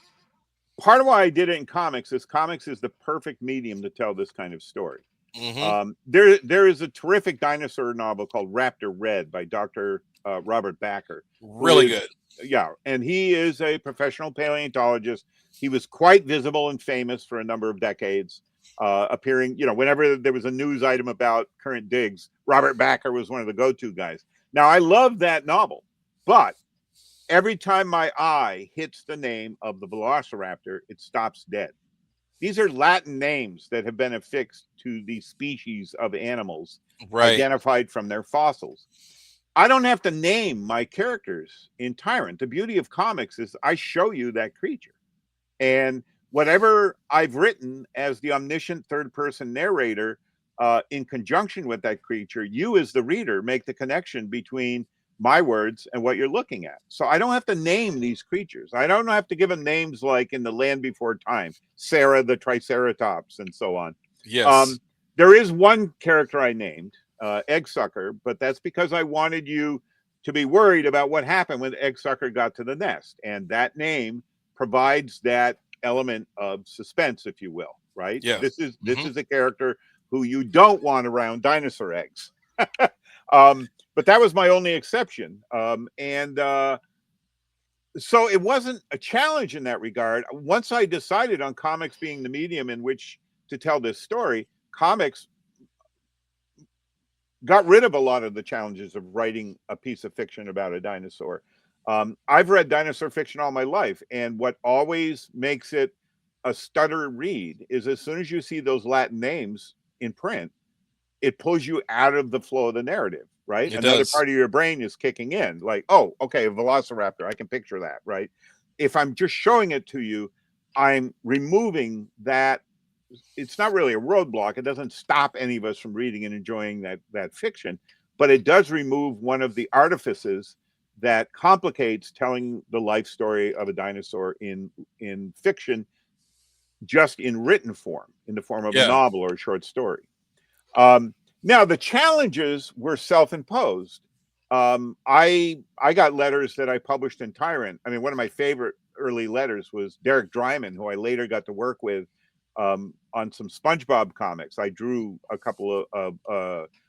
part of why I did it in comics is the perfect medium to tell this kind of story. Hmm. There is a terrific dinosaur novel called Raptor Red by Dr. Robert Backer, who Really is, good. yeah, and he is a professional paleontologist. He was quite visible and famous for a number of decades, appearing, whenever there was a news item about current digs, Robert Backer was one of the go-to guys. Now, I love that novel, but every time my eye hits the name of the velociraptor, it stops dead. These are Latin names that have been affixed to the species of animals Right. identified from their fossils. I don't have to name my characters in Tyrant. The beauty of comics is I show you that creature. And whatever I've written as the omniscient third person narrator, in conjunction with that creature, you as the reader make the connection between my words and what you're looking at. So I don't have to name these creatures. I don't have to give them names like in The Land Before Time, Sarah the Triceratops, and so on. Yes. Um, there is one character I named, Eggsucker, but that's because I wanted you to be worried about what happened when Eggsucker got to the nest. And that name provides that element of suspense, if you will, right? Yeah. This Hmm. is a character who you don't want around dinosaur eggs. But that was my only exception. And so it wasn't a challenge in that regard. Once I decided on comics being the medium in which to tell this story, comics got rid of a lot of the challenges of writing a piece of fiction about a dinosaur. I've read dinosaur fiction all my life, and what always makes it a stutter read is as soon as you see those Latin names in print, it pulls you out of the flow of the narrative, right? It Another does. part of your brain is kicking in, like, oh, okay, a velociraptor, I can picture that, right? If I'm just showing it to you, I'm removing that. It's not really a roadblock. It doesn't stop any of us from reading and enjoying that fiction, but it does remove one of the artifices that complicates telling the life story of a dinosaur in fiction, just in written form, in the form of a Yeah. novel or a short story. Now the challenges were self-imposed. I got letters that I published in Tyrant. I mean, one of my favorite early letters was Derek Dryman, who I later got to work with on some SpongeBob comics. I drew a couple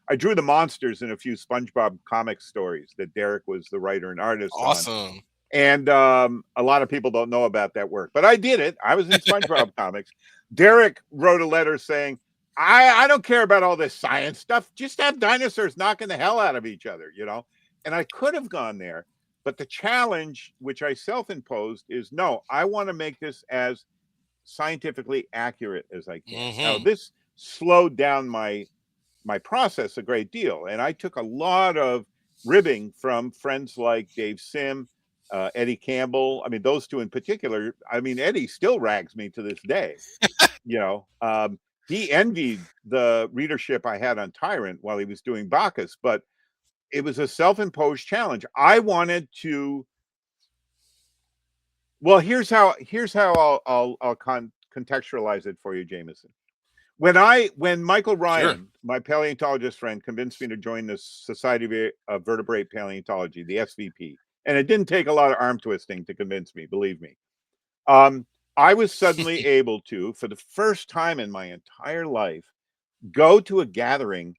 I drew the monsters in a few SpongeBob comic stories that Derek was the writer and artist on. Awesome. And a lot of people don't know about that work, but I did it. I was in SpongeBob comics. Derek wrote a letter saying, I don't care about all this science stuff. Just have dinosaurs knocking the hell out of each other, you know? And I could have gone there, but the challenge, which I self imposed, is no, I want to make this as scientifically accurate as I can. Now, Hmm. this slowed down my process a great deal. And I took a lot of ribbing from friends like Dave Sim, Eddie Campbell. I mean, those two in particular. I mean, Eddie still rags me to this day. You know, he envied the readership I had on Tyrant while he was doing Bacchus, but it was a self-imposed challenge. I wanted to. Well, here's how I'll contextualize it for you, Jameson. When Michael Sure. Ryan, my paleontologist friend, convinced me to join the Society of Vertebrate Paleontology, the SVP, and it didn't take a lot of arm twisting to convince me, believe me. Um, I was suddenly able to, for the first time in my entire life, go to a gathering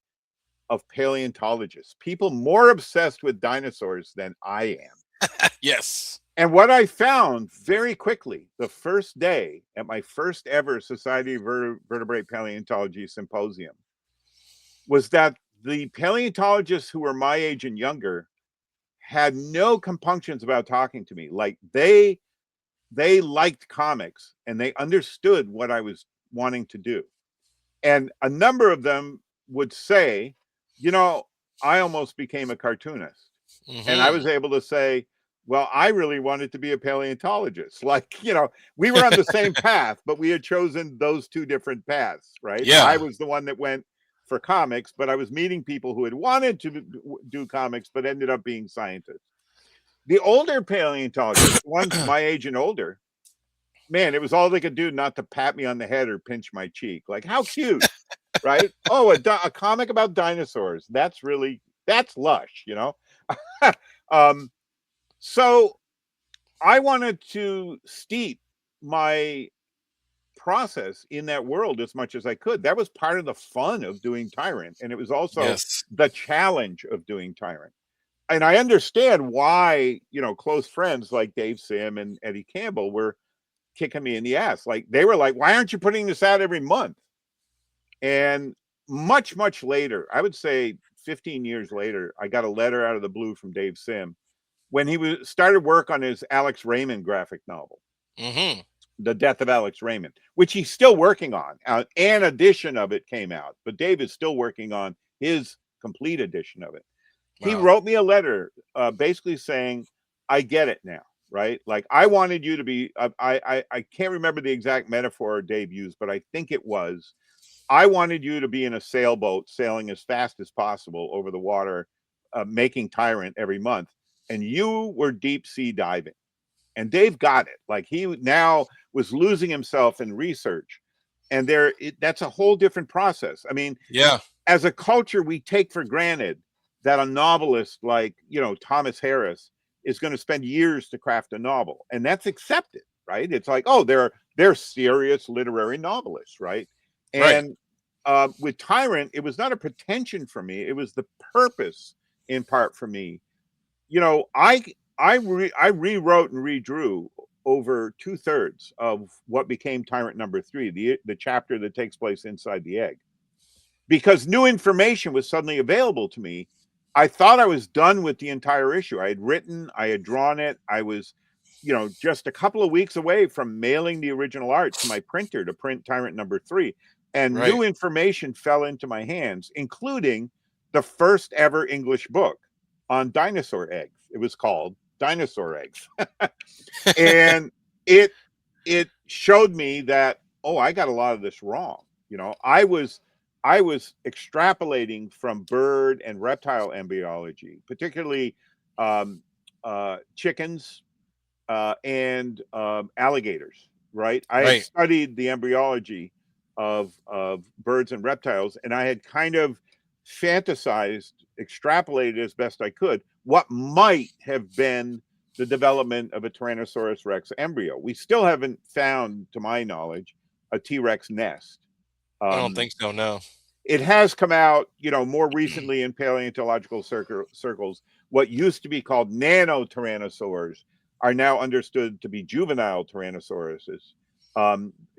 of paleontologists, people more obsessed with dinosaurs than I am. Yes. And what I found very quickly, the first day at my first ever Society of Vertebrate Paleontology symposium, was that the paleontologists who were my age and younger had no compunctions about talking to me. Like they liked comics and they understood what I was wanting to do. And a number of them would say, you know, I almost became a cartoonist. And I Hmm. was able to say, well, I really wanted to be a paleontologist. Like, you know, we were on the same path, but we had chosen those two different paths, right? I Yeah. was the one that went for comics, but I was meeting people who had wanted to do comics, but ended up being scientists. The older paleontologists, ones my age and older, man, it was all they could do not to pat me on the head or pinch my cheek. Like, how cute, right? Oh, a comic about dinosaurs. That's lush, you know? um, so I wanted to steep my process in that world as much as I could. That was part of the fun of doing Tyrant. And it was also Yes. the challenge of doing Tyrant. And I understand why, you know, close friends like Dave Sim and Eddie Campbell were kicking me in the ass. Like they were like, why aren't you putting this out every month? And much, much later, I would say 15 years later, I got a letter out of the blue from Dave Sim when he was started work on his Alex Raymond graphic novel, Hmm. The Death of Alex Raymond, which he's still working on. An edition of it came out, but Dave is still working on his complete edition of it. He Wow. wrote me a letter basically saying, I get it now, right? Like I wanted you to be, I can't remember the exact metaphor Dave used, but I think it was, I wanted you to be in a sailboat sailing as fast as possible over the water, making Tyrant every month. And you were deep sea diving. And Dave got it. Like he now was losing himself in research. And that's a whole different process. I mean, Yeah. as a culture, we take for granted that a novelist like, you know, Thomas Harris is going to spend years to craft a novel. And that's accepted, right? It's like, oh, they're serious literary novelists, right? Right. And with Tyrant, it was not a pretension for me. It was the purpose in part for me. You know, I rewrote and redrew over 2/3 of what became Tyrant number 3, the chapter that takes place inside the egg, because new information was suddenly available to me. I thought I was done with the entire issue. I had written, I had drawn it. I was, you know, just a couple of weeks away from mailing the original art to my printer to print Tyrant number 3. And Right. new information fell into my hands, including the first ever English book on dinosaur eggs. It was called Dinosaur Eggs. And it it showed me that, oh, I got a lot of this wrong. You know, I was extrapolating from bird and reptile embryology, particularly um, chickens and alligators. Right, I had Right. studied the embryology of birds and reptiles, and I had kind of fantasized, extrapolated as best I could what might have been the development of a Tyrannosaurus Rex embryo. We still haven't found, to my knowledge, a T Rex nest. I don't Um, think so. No. it has come out, you know, more recently in paleontological circles. What used to be called nano tyrannosaurs are now understood to be juvenile tyrannosauruses,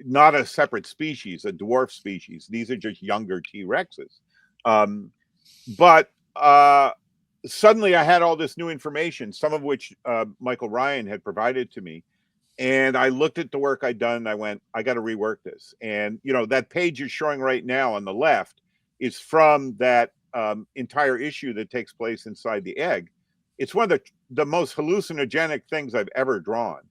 not a separate species, a dwarf species. These are just younger T Rexes. Um, but suddenly I had all this new information, some of which Michael Ryan had provided to me. And I looked at the work I'd done and I went, I got to rework this. And, you know, that page you're showing right now on the left is from that entire issue that takes place inside the egg. It's one of the most hallucinogenic things I've ever drawn.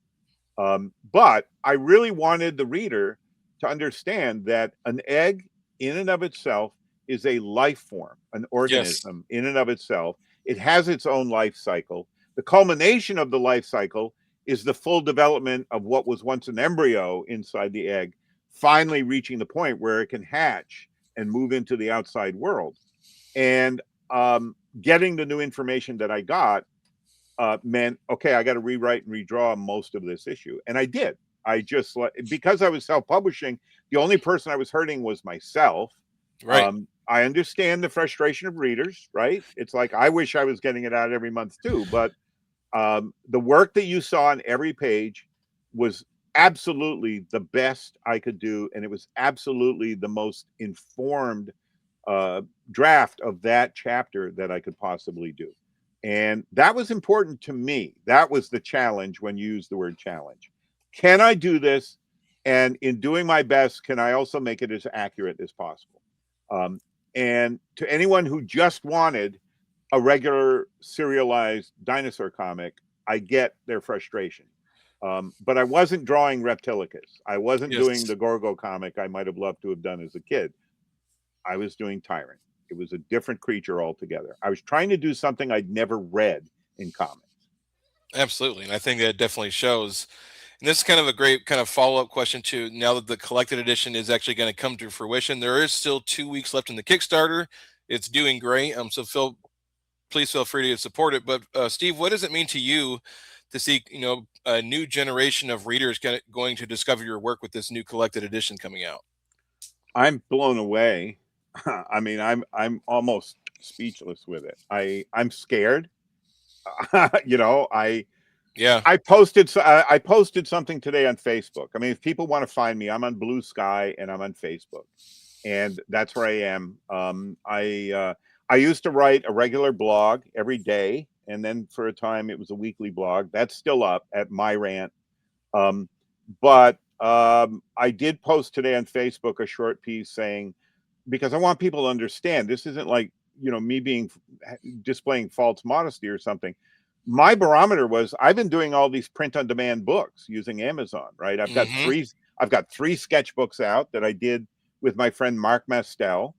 But I really wanted the reader to understand that an egg in and of itself is a life form, an Yes. organism in and of itself. It has its own life cycle. The culmination of the life cycle is the full development of what was once an embryo inside the egg, finally reaching the point where it can hatch and move into the outside world. And getting the new information that I got meant, okay, I got to rewrite and redraw most of this issue. And I did. I just, because I was self publishing, the only person I was hurting was myself. Right. I understand the frustration of readers, right? It's like, I wish I was getting it out every month too. But the work that you saw on every page was absolutely the best I could do. And it was absolutely the most informed uh, draft of that chapter that I could possibly do. And that was important to me. That was the challenge when you use the word challenge. can I do this? And in doing my best, can I also make it as accurate as possible? Um, and to anyone who just wanted a regular serialized dinosaur comic, I get their frustration. But I wasn't drawing Reptilicus. I wasn't doing Yes. the Gorgo comic I might have loved to have done as a kid. I was doing Tyrant. It was a different creature altogether. I was trying to do something I'd never read in comics. Absolutely. And I think that definitely shows. And this is kind of a great kind of follow-up question too. Now that the collected edition is actually going to come to fruition, there is still 2 weeks left in the Kickstarter. It's doing great. So please feel free to support it. But Steve, what does it mean to you to see, a new generation of readers going to discover your work with this new collected edition coming out? I'm blown away. I mean, I'm almost speechless with it. I'm scared. You know, Yeah. I posted something today on Facebook. I mean, if people want to find me, I'm on Blue Sky and I'm on Facebook, and that's where I am. I used to write a regular blog every day, and then for a time it was a weekly blog. That's still up at My Rant. But I did post today on Facebook a short piece saying, because I want people to understand this isn't like, me being displaying false modesty or something. My barometer was I've been doing all these print on demand books using Amazon, right? Mm-hmm. I've got three sketchbooks out that I did with my friend Mark Mastel.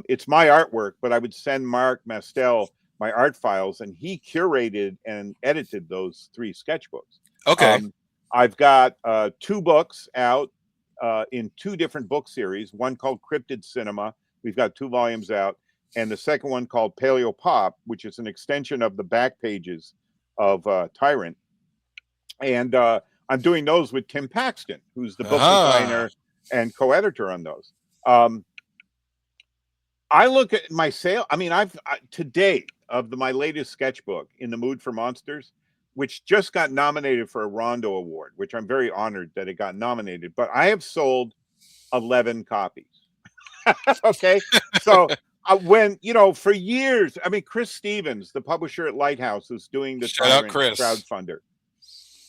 It's my artwork, but I would send Mark Mastel my art files, and he curated and edited those three sketchbooks. Okay. Um, I've got two books out in two different book series. One called Cryptid Cinema. We've got 2 volumes out, and the second one called Paleo Pop, which is an extension of the back pages of Tyrant. And I'm doing those with Tim Paxton, who's the book Ah. designer and co-editor on those. Um, I look at my sale. I mean, to date of my latest sketchbook, In the Mood for Monsters, which just got nominated for a Rondo Award, which I'm very honored that it got nominated. But I have sold 11 copies. Okay, so when for years, I mean, Chris Stevens, the publisher at Lighthouse, who's doing the Shout out Tyrant Chris. crowdfunder.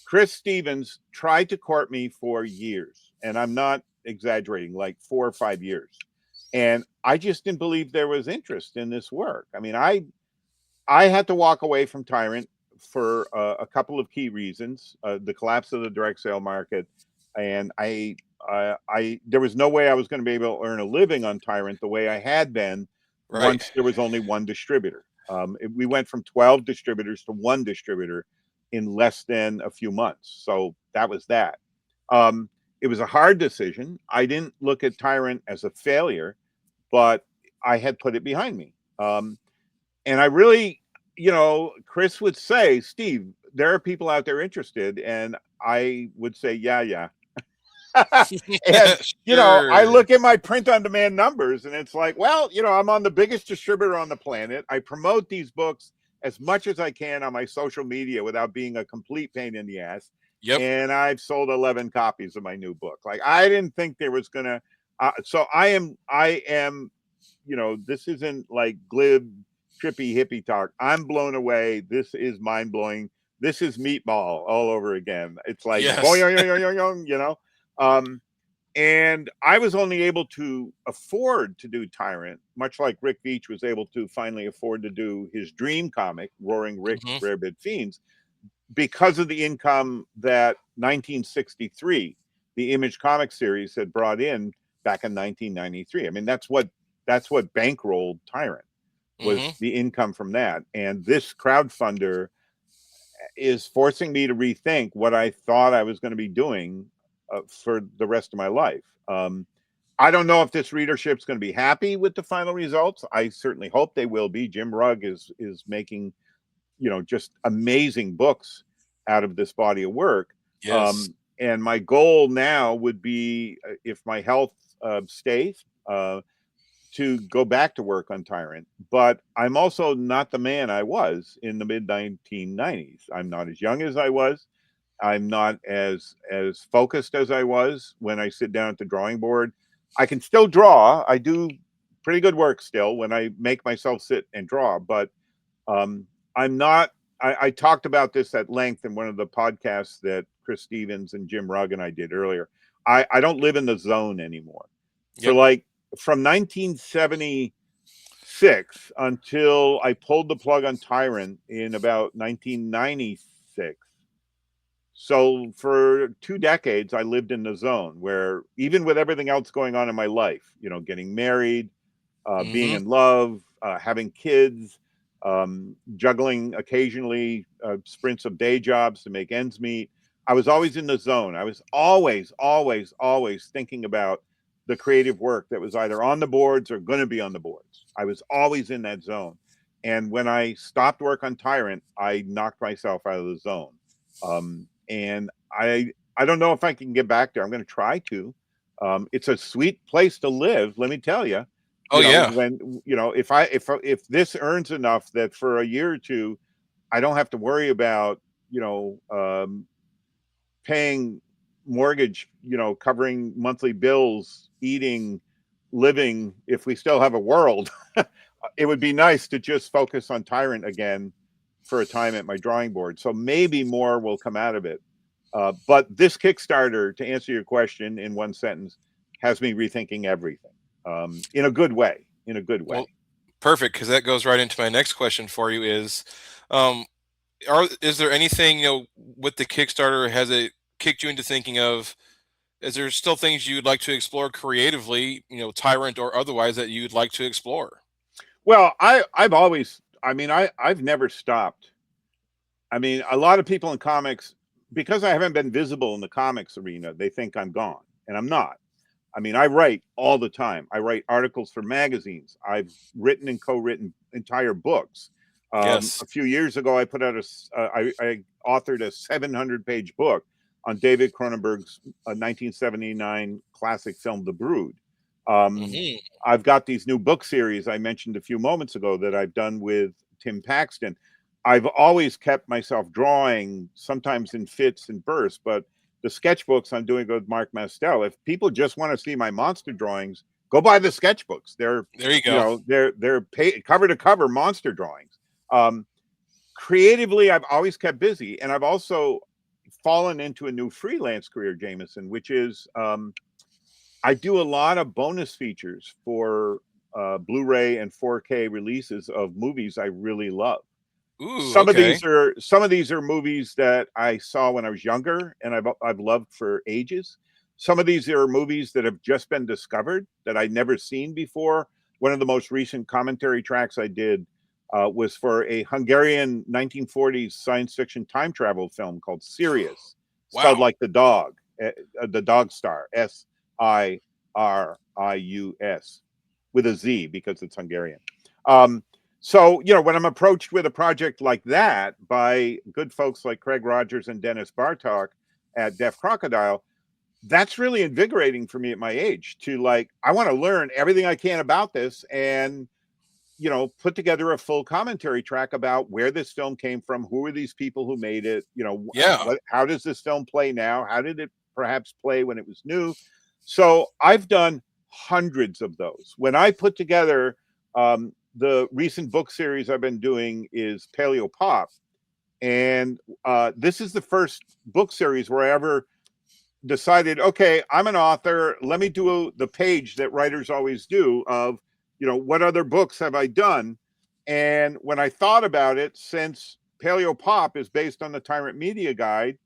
Chris Stevens tried to court me for years, and I'm not exaggerating, like 4 or 5 years. And I just didn't believe there was interest in this work. I mean, I had to walk away from Tyrant for a couple of key reasons: the collapse of the direct sale market, and there was no way I was going to be able to earn a living on Tyrant the way I had been Right. once there was only one distributor. We went from 12 distributors to one distributor in less than a few months. So that was that. It was a hard decision. I didn't look at Tyrant as a failure, but I had put it behind me. And I really, Chris would say, Steve, there are people out there interested. And I would say, yeah, yeah. And, I Sure. look at my print on demand numbers and it's like, well, I'm on the biggest distributor on the planet. I promote these books as much as I can on my social media without being a complete pain in the ass. Yep. And I've sold 11 copies of my new book. Like, I didn't think there was going to, so I am, this isn't like glib, trippy hippie talk. I'm blown away. This is mind blowing. This is Meatball all over again. It's like, Yes. boing, and I was only able to afford to do Tyrant, much like Rick Veitch was able to finally afford to do his dream comic, Roaring Rick Hmm. Rarebit Fiends, because of the income that 1963, the Image comic series, had brought in back in 1993. I mean, that's what bankrolled Tyrant, was Hmm. the income from that. And this crowdfunder is forcing me to rethink what I thought I was going to be doing for the rest of my life. I don't know if this readership is going to be happy with the final results. I certainly hope they will be. Jim Rugg is making, just amazing books out of this body of work. Yes. And my goal now would be, if my health stays, to go back to work on Tyrant. But I'm also not the man I was in the mid 1990s. I'm not as young as I was. I'm not as focused as I was when I sit down at the drawing board. I can still draw. I do pretty good work still when I make myself sit and draw, but I'm not I talked about this at length in one of the podcasts that Chris Stevens and Jim Rugg and I did earlier. I don't live in the zone anymore. For Yep. like from 1976 until I pulled the plug on Tyrant in about 1996. So for 2 decades, I lived in the zone where even with everything else going on in my life, getting married, being Mm-hmm. in love, having kids, juggling occasionally sprints of day jobs to make ends meet. I was always in the zone. I was always, always, always thinking about the creative work that was either on the boards or going to be on the boards. I was always in that zone. And when I stopped work on Tyrant, I knocked myself out of the zone. And I don't know if I can get back there. I'm going to try to. It's a sweet place to live, let me tell you. Oh yeah. When if this earns enough that for a year or two I don't have to worry about paying mortgage, covering monthly bills, eating, living, if we still have a world, it would be nice to just focus on Tyrant again for a time at my drawing board. So maybe more will come out of it. But this Kickstarter, to answer your question in one sentence, has me rethinking everything in a good way. In a good way. Well, perfect, because that goes right into my next question for you is, um, is there anything, with the Kickstarter, has it kicked you into thinking of, is there still things you'd like to explore creatively, Tyrant or otherwise, that you'd like to explore? Well, I've always, I've never stopped. I mean, a lot of people in comics, because I haven't been visible in the comics arena, they think I'm gone, and I'm not. I mean, I write all the time. I write articles for magazines. I've written and co-written entire books. Yes. A few years ago, I put out I authored a 700-page book on David Cronenberg's 1979 classic film, The Brood. Um, Hmm. I've got these new book series I mentioned a few moments ago that I've done with Tim Paxton. I've always kept myself drawing, sometimes in fits and bursts, but the sketchbooks I'm doing with Mark Mastel. If people just want to see my monster drawings, go buy the sketchbooks. They're, There you go. they're cover to cover monster drawings. Um, Creatively, I've always kept busy, and I've also fallen into a new freelance career, Jameson, which is I do a lot of bonus features for Blu-ray and 4K releases of movies I really love. Ooh, Some of these are movies that I saw when I was younger and I've loved for ages. Some of these are movies that have just been discovered that I'd never seen before. One of the most recent commentary tracks I did was for a Hungarian 1940s science fiction time travel film called Sirius, spelled wow. like the dog star, Sirius, with a Z because it's Hungarian. So, when I'm approached with a project like that by good folks like Craig Rogers and Dennis Bartok at Deaf Crocodile, that's really invigorating for me at my age to I want to learn everything I can about this and, put together a full commentary track about where this film came from, who are these people who made it, Yeah. how does this film play now? How did it perhaps play when it was new? So I've done hundreds of those. When I put together the recent book series I've been doing is Paleo Pop. And this is the first book series where I ever decided, okay, I'm an author. Let me do the page that writers always do of, what other books have I done? And when I thought about it, since Paleo Pop is based on the Tyrant Media Guide,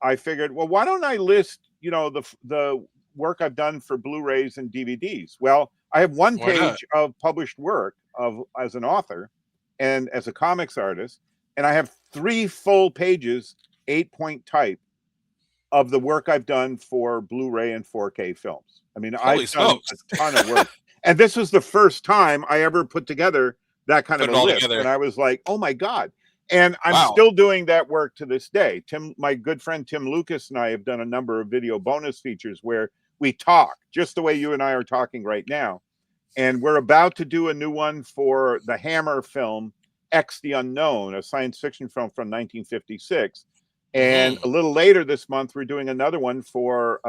I figured, well, why don't I list, the work I've done for Blu-rays and DVDs? Well, I have one Why not? page of published work of as an author and as a comics artist, and I have 3 full pages, 8-point type of the work I've done for Blu-ray and 4K films. I mean, Holy I've done smokes. a ton of work. And this was the first time I ever put together that kind of Put a it all list. together. And I was like, oh my God. And I'm Wow. still doing that work to this day. My good friend Tim Lucas and I have done a number of video bonus features where we talk just the way you and I are talking right now. And we're about to do a new one for the Hammer film, X the Unknown, a science fiction film from 1956. And Hmm. a little later this month, we're doing another one for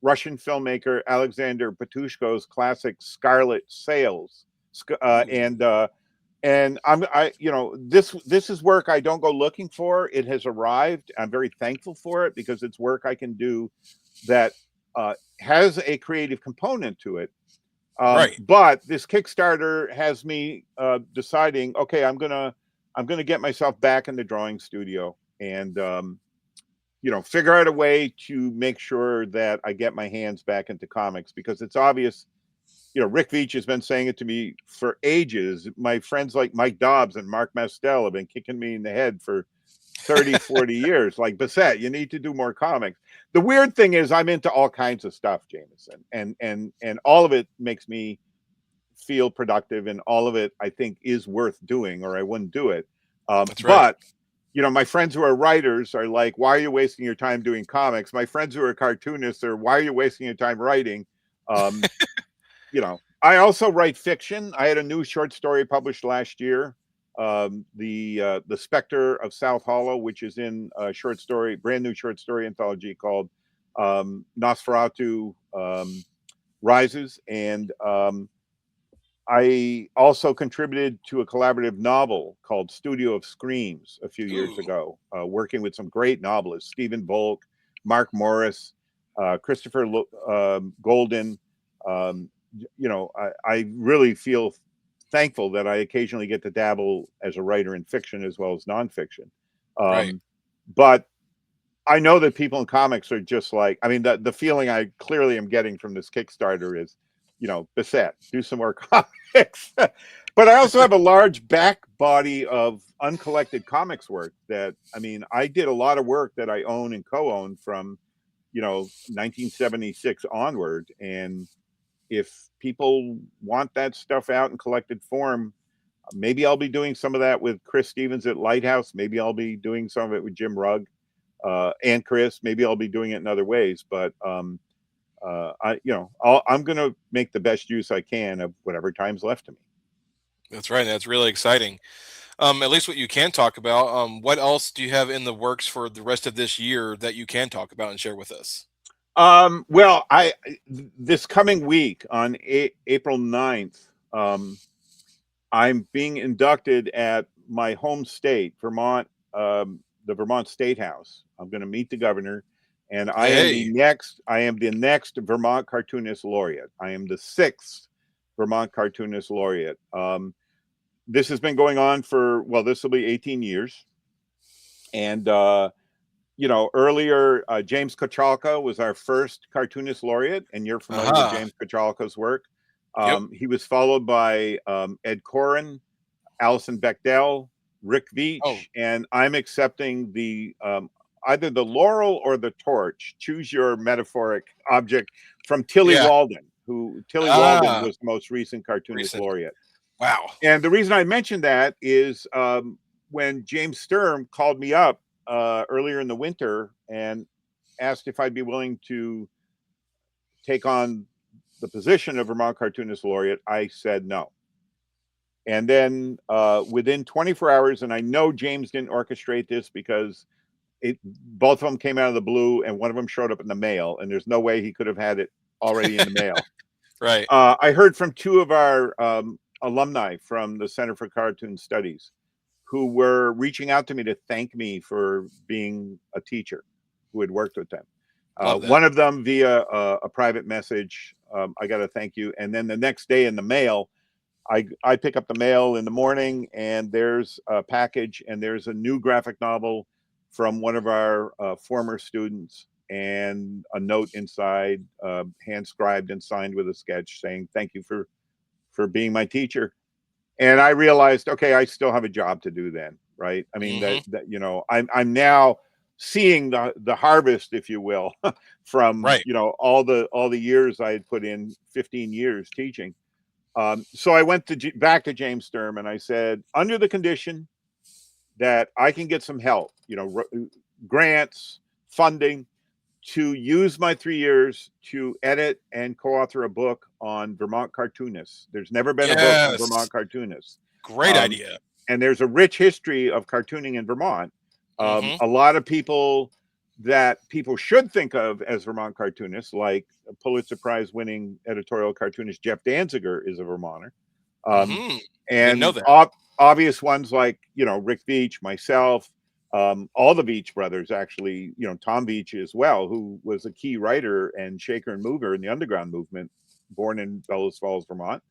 Russian filmmaker Alexander Patushko's classic Scarlet Sails. Ooh. And and this is work I don't go looking for. It has arrived. I'm very thankful for it because it's work I can do that has a creative component to it. Right. But this Kickstarter has me deciding, okay, I'm gonna get myself back in the drawing studio and figure out a way to make sure that I get my hands back into comics, because it's obvious. Rick Veitch has been saying it to me for ages. My friends like Mike Dobbs and Mark Mastel have been kicking me in the head for 30, 40 years. Like, Bissette, you need to do more comics. The weird thing is I'm into all kinds of stuff, Jameson, and all of it makes me feel productive, and all of it I think is worth doing, or I wouldn't do it. That's right. But my friends who are writers are like, why are you wasting your time doing comics? My friends who are cartoonists are, why are you wasting your time writing? Um, I also write fiction. I had a new short story published last year, the Spectre of South Hollow, which is in a brand new short story anthology called Nosferatu Rises, and I also contributed to a collaborative novel called Studio of Screams a few years Ooh. ago, working with some great novelists: Stephen Volk, Mark Morris, Christopher Golden. Um, I really feel thankful that I occasionally get to dabble as a writer in fiction as well as nonfiction. Right. Um, but I know that people in comics are just like, I mean, the feeling I clearly am getting from this Kickstarter is, Bissette, do some more comics. But I also have a large back body of uncollected comics work that, I mean, I did a lot of work that I own and co-own from, 1976 onward. And if people want that stuff out in collected form, maybe I'll be doing some of that with Chris Stevens at Lighthouse. Maybe I'll be doing some of it with Jim Rugg and Chris. Maybe I'll be doing it in other ways, but I'm going to make the best use I can of whatever time's left to me. That's right. That's really exciting. At least what you can talk about. What else do you have in the works for the rest of this year that you can talk about and share with us? Well, this coming week on April 9th, I'm being inducted at my home state, Vermont, the Vermont State House. I'm going to meet the governor, and Hey. I am the next Vermont Cartoonist Laureate. I am the sixth Vermont Cartoonist Laureate. This has been going on for, well, this will be 18 years. And, earlier, James Kochalka was our first Cartoonist Laureate, and you're familiar with Aha. James Kochalka's work. Yep. He was followed by Ed Koren, Alison Bechdel, Rick Oh, Veitch, and I'm accepting the either the laurel or the torch. Choose your metaphoric object from Tilly yeah. Walden, who Tilly Walden Ah, was the most recent cartoonist recent. laureate. Wow. And the reason I mentioned that is when James Sturm called me up earlier in the winter and asked if I'd be willing to take on the position of Vermont Cartoonist Laureate, I said no. And then within 24 hours, and I know James didn't orchestrate this because both of them came out of the blue, and one of them showed up in the mail, and there's no way he could have had it already in the mail. Right. I heard from two of our alumni from the Center for Cartoon Studies who were reaching out to me to thank me for being a teacher who had worked with them. Love that. One of them via a private message, I got to thank you. And then the next day in the mail, I pick up the mail in the morning, and there's a package, and there's a new graphic novel from one of our former students, and a note inside, hand scribed and signed with a sketch, saying thank you for being my teacher. And I realized, okay, I still have a job to do then, right? I mean, Hmm. I'm now seeing the harvest, if you will, from Right. all the years I had put in, 15 years teaching. So I went back to James Sturm, and I said, under the condition that I can get some help, grants, funding, to use my 3 years to edit and co-author a book on Vermont cartoonists. There's never been a book on Yes. Vermont cartoonists. Great Um, idea. and there's a rich history of cartooning in Vermont. Hmm. A lot of people that people should think of as Vermont cartoonists, like Pulitzer Prize winning editorial cartoonist Jeff Danziger, is a Vermonter. Um, Hmm. Didn't know and that. obvious ones like, Rick Veitch, myself, all the Veitch brothers, actually, Tom Veitch as well, who was a key writer and shaker and mover in the underground movement, born in Bellows Falls, Vermont.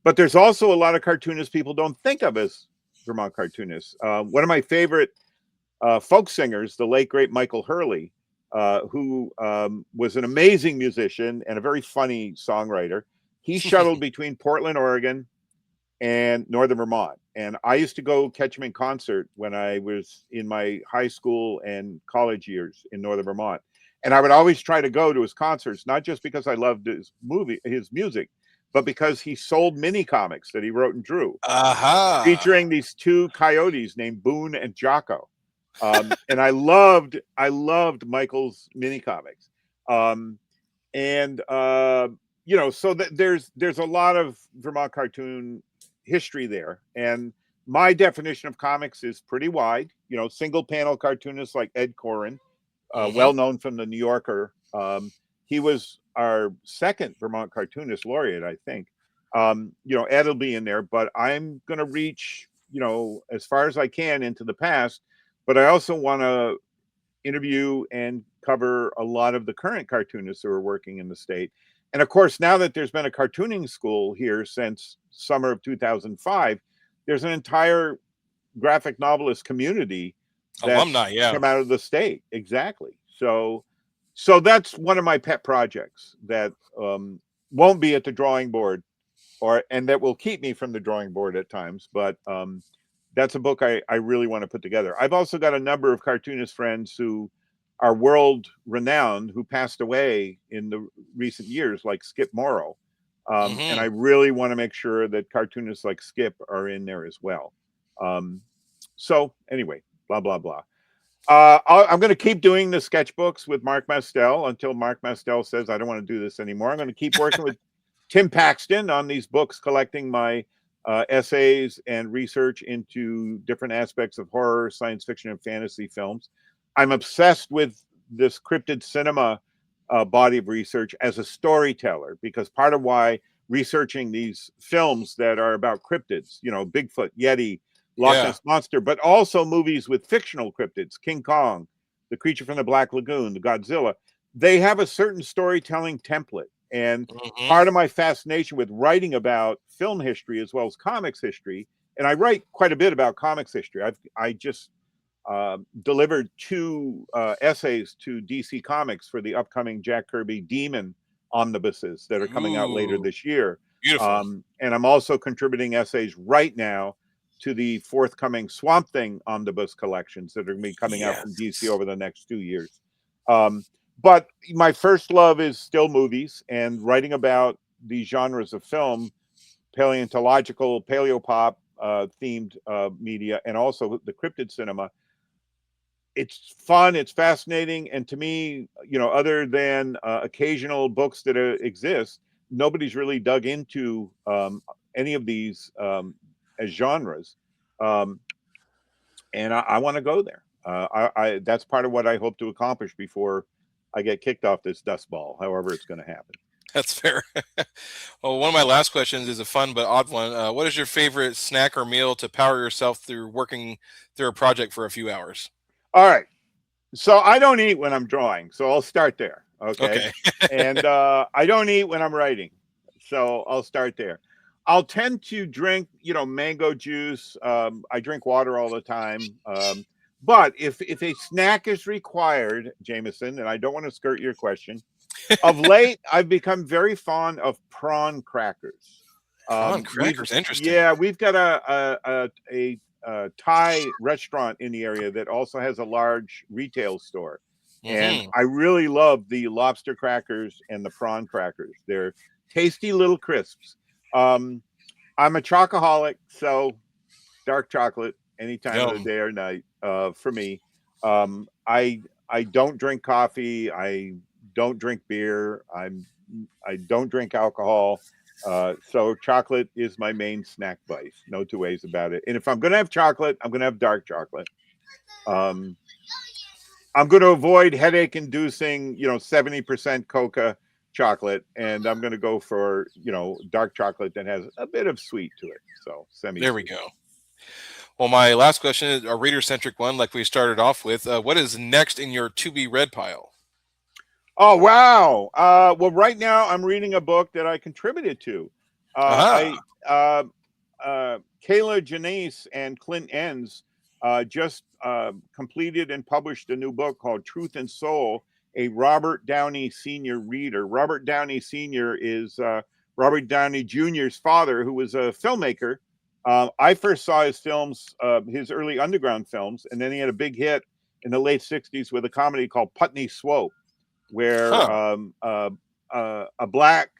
But there's also a lot of cartoonists people don't think of as Vermont cartoonists. One of my favorite folk singers, the late great Michael Hurley, who was an amazing musician and a very funny songwriter. He shuttled between Portland, Oregon, and Northern Vermont. And I used to go catch him in concert when I was in my high school and college years in Northern Vermont. And I would always try to go to his concerts, not just because I loved his music, but because he sold mini comics that he wrote and drew, Aha. featuring these two coyotes named Boone and Jocko. And I loved Michael's mini comics. And so there's a lot of Vermont cartoon history there. And my definition of comics is pretty wide. Single panel cartoonists like Ed Koren, Mm-hmm. well known from the New Yorker. He was our second Vermont cartoonist laureate, I think. Ed will be in there, but I'm going to reach, as far as I can into the past. But I also want to interview and cover a lot of the current cartoonists who are working in the state. And of course, now that there's been a cartooning school here since summer of 2005, there's an entire graphic novelist community Alumni, that's yeah. come out of the state. Exactly. So that's one of my pet projects that won't be at the drawing board, and that will keep me from the drawing board at times. But that's a book I really want to put together. I've also got a number of cartoonist friends who are world renowned who passed away in the recent years, like Skip Morrow. And I Mm-hmm. really want to make sure that cartoonists like Skip are in there as well. Um, so anyway, blah blah blah. I'm going to keep doing the sketchbooks with Mark Mastel until Mark Mastel says I don't want to do this anymore. I'm going to keep working with Tim Paxton on these books, collecting my essays and research into different aspects of horror, science fiction, and fantasy films. I'm obsessed with this cryptid cinema body of research as a storyteller, because part of why researching these films that are about cryptids, Bigfoot, Yeti, Loch Yeah. Ness Monster, but also movies with fictional cryptids, King Kong, The Creature from the Black Lagoon, the Godzilla, they have a certain storytelling template. And Mm-hmm. part of my fascination with writing about film history as well as comics history, and I write quite a bit about comics history. I just delivered two essays to DC Comics for the upcoming Jack Kirby Demon omnibuses that are coming out later Ooh, this year. beautiful. And I'm also contributing essays right now to the forthcoming Swamp Thing omnibus collections that are going to be coming out from DC Yes. over the next 2 years. Um, but my first love is still movies and writing about these genres of film, paleontological, paleopop themed media, and also the cryptid cinema. It's fun, it's fascinating, and to me, other than occasional books that exist, nobody's really dug into any of these as genres. Um, and I want to go there. That's part of what I hope to accomplish before I get kicked off this dust ball, however it's going to happen. That's fair. Well, one of my last questions is a fun but odd one. What is your favorite snack or meal to power yourself through working through a project for a few hours? All right. So I don't eat when I'm drawing. So I'll start there. Okay. Okay. And I don't eat when I'm writing. So I'll start there. I'll tend to drink, mango juice. I drink water all the time. But if a snack is required, Jameson, and I don't want to skirt your question, of late I've become very fond of prawn crackers. Prawn We've crackers. Interesting. Yeah, we've got a Thai restaurant in the area that also has a large retail store, and Mm-hmm. I really love the lobster crackers and the prawn crackers. They're tasty little crisps. Um, I'm a chocoholic, so dark chocolate any time of the Yum. day or night for me. I don't drink coffee. I don't drink beer. I don't drink alcohol. So chocolate is my main snack vice. No two ways about it. And if I'm going to have chocolate, I'm going to have dark chocolate. Um, I'm going to avoid headache inducing, 70% coca chocolate, and I'm going to go for, dark chocolate that has a bit of sweet to it. So There we semi-sweet. go. Well, my last question is a reader centric one, like we started off with. What is next in your to be read pile? Oh wow! Well, right now I'm reading a book that I contributed to. Aha. I Kayla Janice and Clint Enns just completed and published a new book called Truth and Soul, a Robert Downey Sr. reader. Robert Downey Sr. is Robert Downey Jr.'s father, who was a filmmaker. I first saw his films, his early underground films, and then he had a big hit in the late '60s with a comedy called Putney Swope, where Huh. a black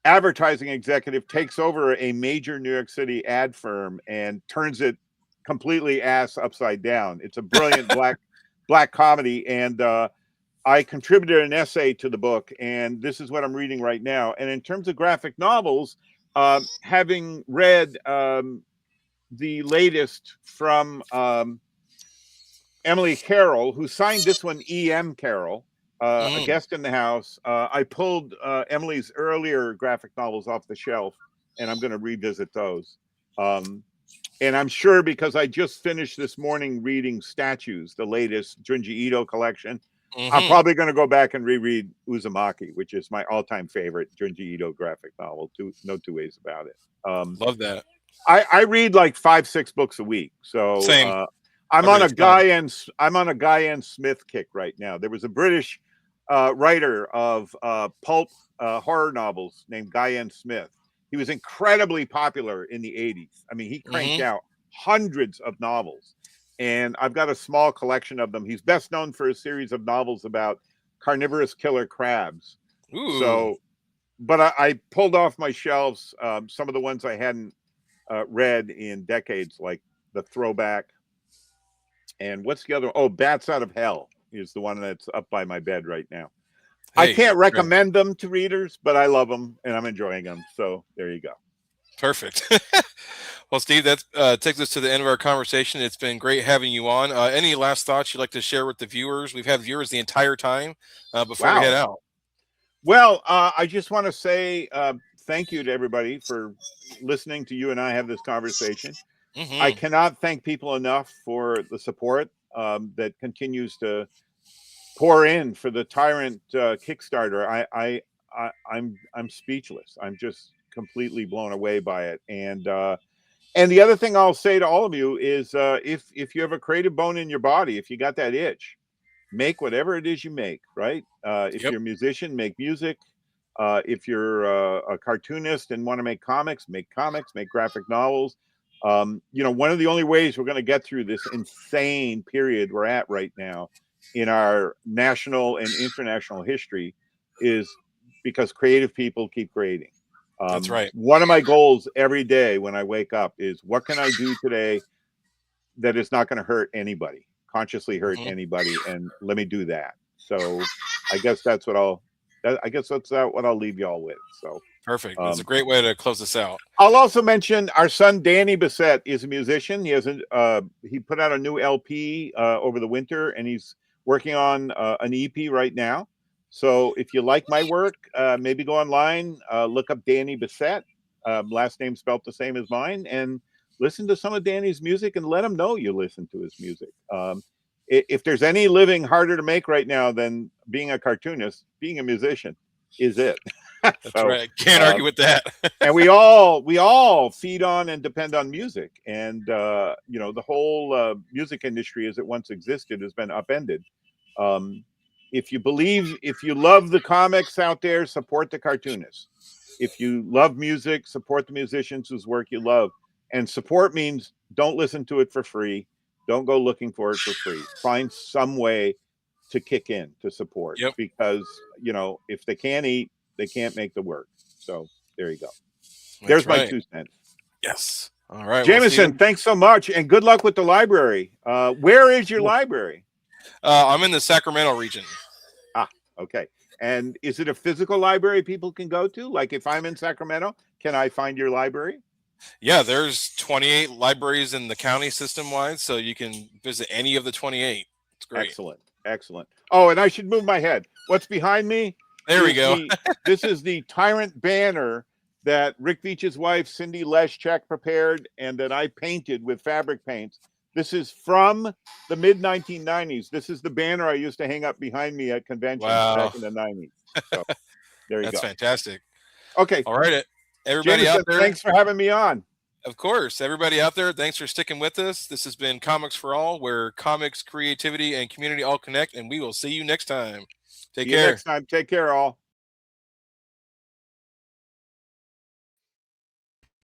advertising executive takes over a major New York City ad firm and turns it completely ass upside down. It's a brilliant black comedy, and I contributed an essay to the book, and this is what I'm reading right now. And in terms of graphic novels, having read the latest from Emily Carroll, who signed this one E.M. Carroll, a Mm. guest in the house. I pulled Emily's earlier graphic novels off the shelf, and I'm going to revisit those. Um, and I'm sure because I just finished this morning reading Statues, the latest Junji Ito collection, I'm Hmm. probably going to go back and reread Uzumaki, which is my all-time favorite Junji Ito graphic novel. No two ways about it. Um, Love that. I read like 5-6 books a week, so Same. I'm I read on a a ton. Guy N. Smith kick right now. There was a British writer of pulp horror novels named Guy N. Smith. He was incredibly popular in the '80s. I mean, he cranked Hmm. out hundreds of novels, and I've got a small collection of them. He's best known for a series of novels about carnivorous killer crabs. Ooh. So, but I pulled off my shelves some of the ones I hadn't read in decades, like The Throwback, and what's the other? Oh, Bats Out of Hell is the one that's up by my bed right now. I Hey, can't great. recommend them to readers, but I love them and I'm enjoying them. So there you go. Perfect. Well, Steve, that takes us to the end of our conversation. It's been great having you on. Any last thoughts you'd like to share with the viewers? We've had viewers the entire time before we head Wow. out. Well, I just want to say thank you to everybody for listening to you and I have this conversation. I Hmm. cannot thank people enough for the support that continues to pour in for the Tyrant Kickstarter. I'm speechless. I'm just completely blown away by it. And the other thing I'll say to all of you is, if you have a creative bone in your body, if you got that itch, make whatever it is you make. Right? If Yep. you're a musician, make music. If you're a cartoonist and want to make comics, make graphic novels. One of the only ways we're going to get through this insane period we're at right now in our national and international history is because creative people keep creating. That's right. One of my goals every day when I wake up is what can I do today that is not going to hurt anybody, consciously hurt Hmm. anybody, and let me do that. So I guess I guess that's what I'll leave y'all with. So Perfect. That's a um, great way to close this out. I'll also mention our son Danny Bissette is a musician. He put out a new LP over the winter, and he's working on an EP right now. So if you like my work, maybe go online, look up Danny Bissette, last name spelt the same as mine, and listen to some of Danny's music and let him know you listen to his music. If there's any living harder to make right now than being a cartoonist, being a musician is it. That's so right. Can't uh, argue with that. and we all feed on and depend on music, and the whole music industry as it once existed has been upended. um, if you love the comics out there, support the cartoonists. If you love music, support the musicians whose work you love. And support means don't listen to it for free, don't go looking for it for free, find some way to kick in to support, Yep. because if they can't eat, they can't make the work. So there you go. That's There's my right. 2 cents. Yes. All right. Well, Jameson, Steve, thanks so much, and good luck with the library. Where is your library? I'm in the Sacramento region. Ah, okay. And is it a physical library people can go to? Like if I'm in Sacramento, can I find your library? Yeah, there's 28 libraries in the county system wide, so you can visit any of the 28. It's great. Excellent. Excellent. Oh, and I should move my head. What's behind me There we go. This is the Tyrant banner that Rick Veitch's wife Cindy Leschek prepared and that I painted with fabric paints. This is from the mid 1990s. This is the banner I used to hang up behind me at conventions Wow. back in the 90s. So there you That's go. fantastic. Okay. All right. Everybody Jameson, out there. thanks for having me on. Of course. Everybody out there, thanks for sticking with us. This has been Comics for All, where comics, creativity, and community all connect, and we will see you next time. Take See you care. next time. Take care, all.